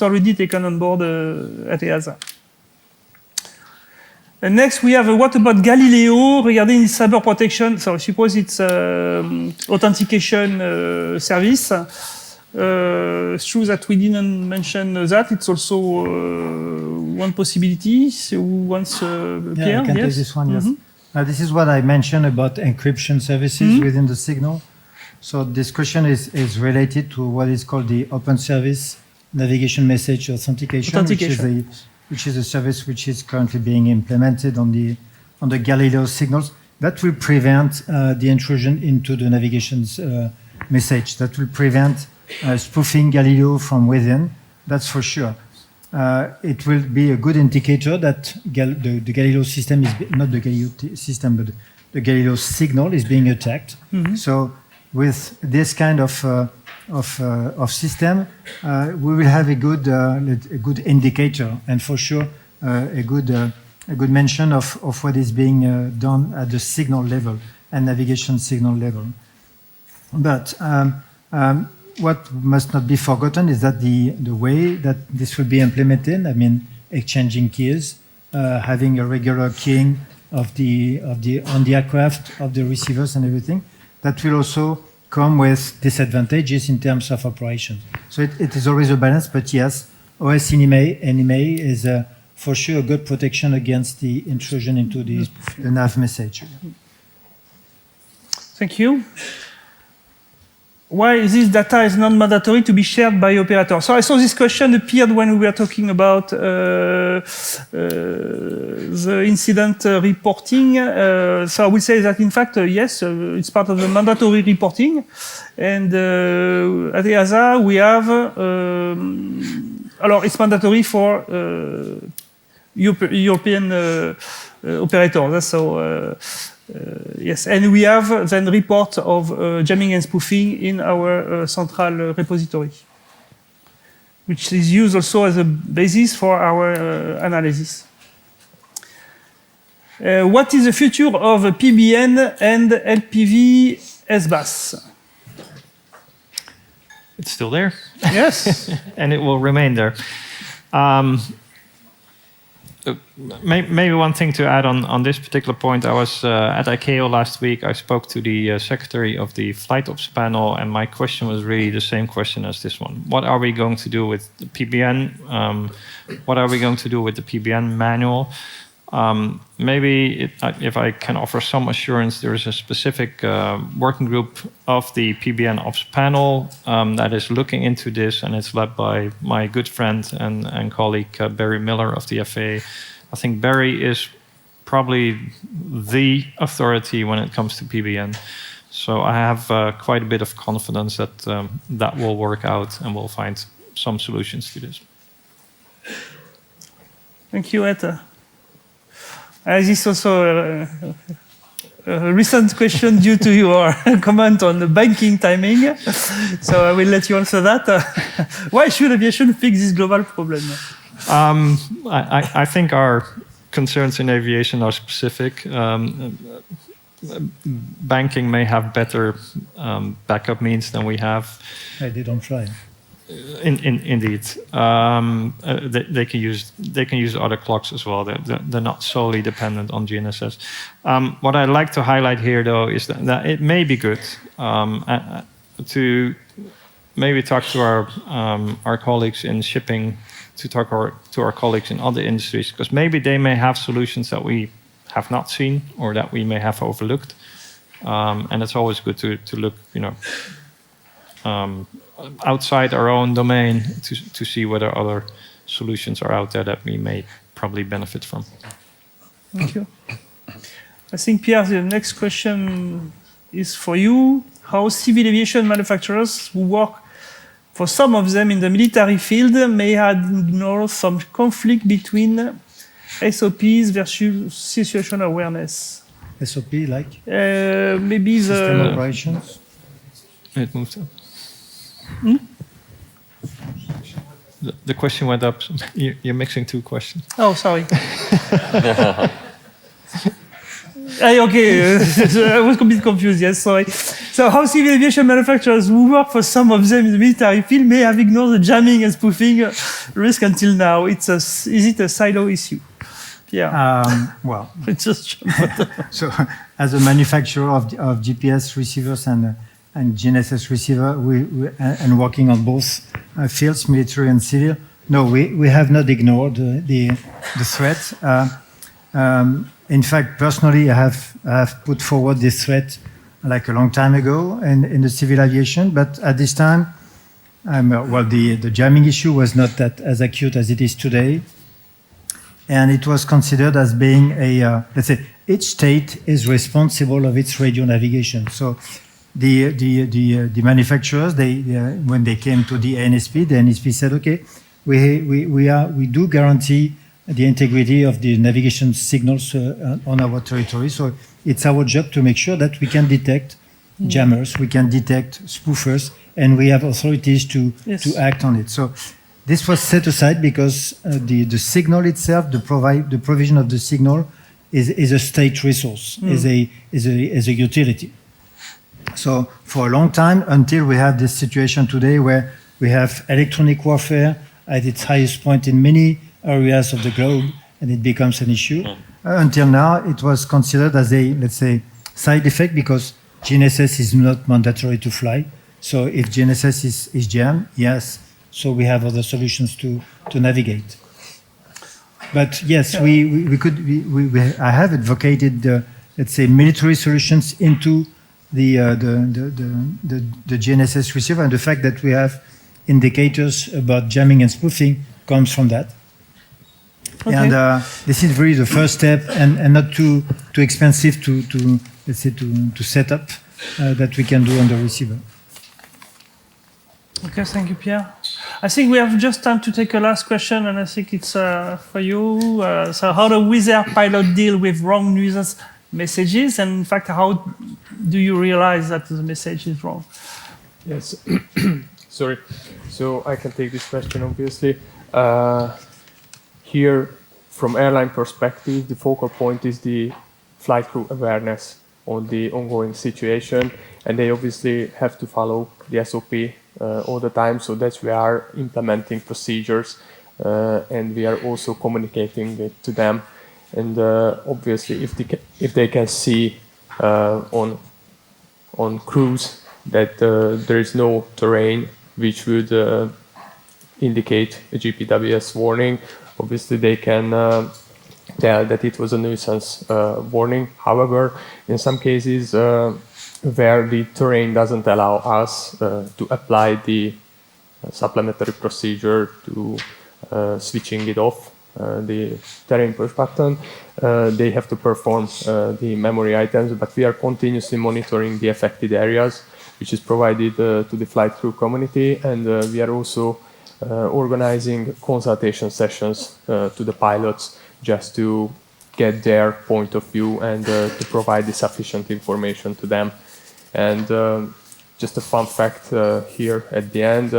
already taken on board at EASA. And next, we have what about Galileo regarding cyber protection? So I suppose it's authentication service. It's true that we didn't mention that. It's also one possibility. So who wants Pierre? I can take this one, yes. This is what I mentioned about encryption services within the signal. So this question is related to what is called the open service navigation message authentication. Which is a service which is currently being implemented on the Galileo signals. That will prevent the intrusion into the navigation's message. That will prevent spoofing Galileo from within. That's for sure. It will be a good indicator that the Galileo system is not the Galileo system, but the Galileo signal is being attacked. So with this kind of system, we will have a good indicator, and for sure a good mention of what is being done at the signal level and navigation signal level. But what must not be forgotten is that the way that this will be implemented, I mean, exchanging keys, having a regular keying on the aircraft, of the receivers and everything, that will also come with disadvantages in terms of operation. So it is always a balance, but yes, OS NMA is for sure a good protection against the intrusion into the nav message. Thank you. Why this data is non-mandatory to be shared by operators? So I saw this question appeared when we were talking about the incident reporting. So I will say that in fact, yes, it's part of the mandatory reporting. And at EASA, we have, it's mandatory for European operators. So yes, and we have then report of jamming and spoofing in our central repository, which is used also as a basis for our analysis. What is the future of PBN and LPV SBAS? It's still there. Yes. And it will remain there. Maybe one thing to add on this particular point. I was at ICAO last week. I spoke to the secretary of the flight ops panel, and my question was really the same question as this one. What are we going to do with the PBN? What are we going to do with the PBN manual? Maybe if I can offer some assurance, there is a specific working group of the PBN ops panel that is looking into this, and it's led by my good friend and colleague Barry Miller of the FAA. I think Barry is probably the authority when it comes to PBN. So I have quite a bit of confidence that that will work out and we'll find some solutions to this. Thank you, Hette. This is also a recent question due to your comment on the banking timing. So I will let you answer that. Why should aviation fix this global problem? I think our concerns in aviation are specific. Banking may have better backup means than we have. They don't try. Indeed, they can use other clocks as well. They're not solely dependent on GNSS. What I'd like to highlight here, though, is that it may be good to maybe talk to our colleagues in shipping, to talk to our colleagues in other industries, because maybe they may have solutions that we have not seen or that we may have overlooked. And it's always good to look, outside our own domain to see whether other solutions are out there that we may probably benefit from. Thank you. I think, Pierre, the next question is for you. How civil aviation manufacturers who work for some of them in the military field may ignore some conflict between SOPs versus situation awareness? SOP, like Maybe system the... operations. It moved up. The question went up. You're mixing two questions. Oh, sorry. Okay, I was a bit confused, yes, sorry. So how civil aviation manufacturers who work for some of them in the military field may have ignored the jamming and spoofing risk until now. Is it a silo issue? Yeah. Well, It's just so as a manufacturer of GPS receivers and GNSS receiver, and working on both fields, military and civil, no, we have not ignored the threat. In fact, personally, I have put forward this threat like a long time ago in the civil aviation, but at this time, the jamming issue was not that as acute as it is today, and it was considered as being let's say, each state is responsible of its radio navigation. So the manufacturers, when they came to the NSP said, okay, we do guarantee the integrity of the navigation signals on our territory. So it's our job to make sure that we can detect jammers, we can detect spoofers, and we have authorities to act on it. So this was set aside because the signal itself, the provision of the signal, is a state resource, is a utility. So for a long time, until we have this situation today where we have electronic warfare at its highest point in many areas of the globe, and it becomes an issue. Until now, it was considered as a, let's say, side effect because GNSS is not mandatory to fly. So if GNSS is jammed, yes, so we have other solutions to navigate. But yes, I have advocated, let's say, military solutions into the GNSS receiver, and the fact that we have indicators about jamming and spoofing comes from that. Okay. And this is really the first step, and not too expensive to let's say to set up that we can do on the receiver. Okay, thank you, Pierre. I think we have just time to take a last question, and I think it's for you. So how do Wizz Air pilot deal with wrong nuisance messages? And in fact, how do you realize that the message is wrong? Yes, sorry. So I can take this question, obviously. Here, from airline perspective, the focal point is the flight crew awareness on the ongoing situation, and they obviously have to follow the SOP all the time. So that's we are implementing procedures, and we are also communicating it to them. And obviously, if they can see on cruise that there is no terrain which would indicate a GPWS warning, obviously they can tell that it was a nuisance warning. However, in some cases where the terrain doesn't allow us to apply the supplementary procedure to switching it off, the terrain push button, they have to perform the memory items, but we are continuously monitoring the affected areas, which is provided to the flight crew community, and we are also organizing consultation sessions to the pilots just to get their point of view and to provide the sufficient information to them. And just a fun fact here at the end,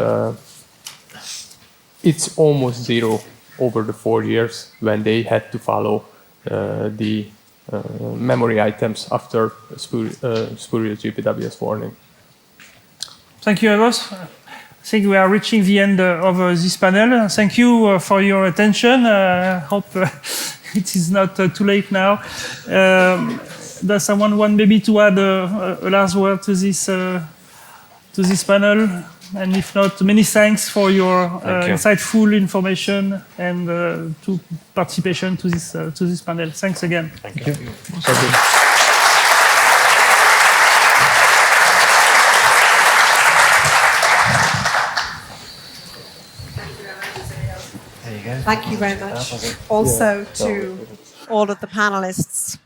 it's almost zero over the 4 years when they had to follow the memory items after spurious GPWS warning. Thank you, Agos. I think we are reaching the end of this panel. Thank you for your attention. I hope it is not too late now. Does someone want maybe to add a last word to this panel? And if not, many thanks for your insightful information and to participation to this panel. Thanks again. Thank you. Thank you. There you go. Thank you very much. Also to all of the panelists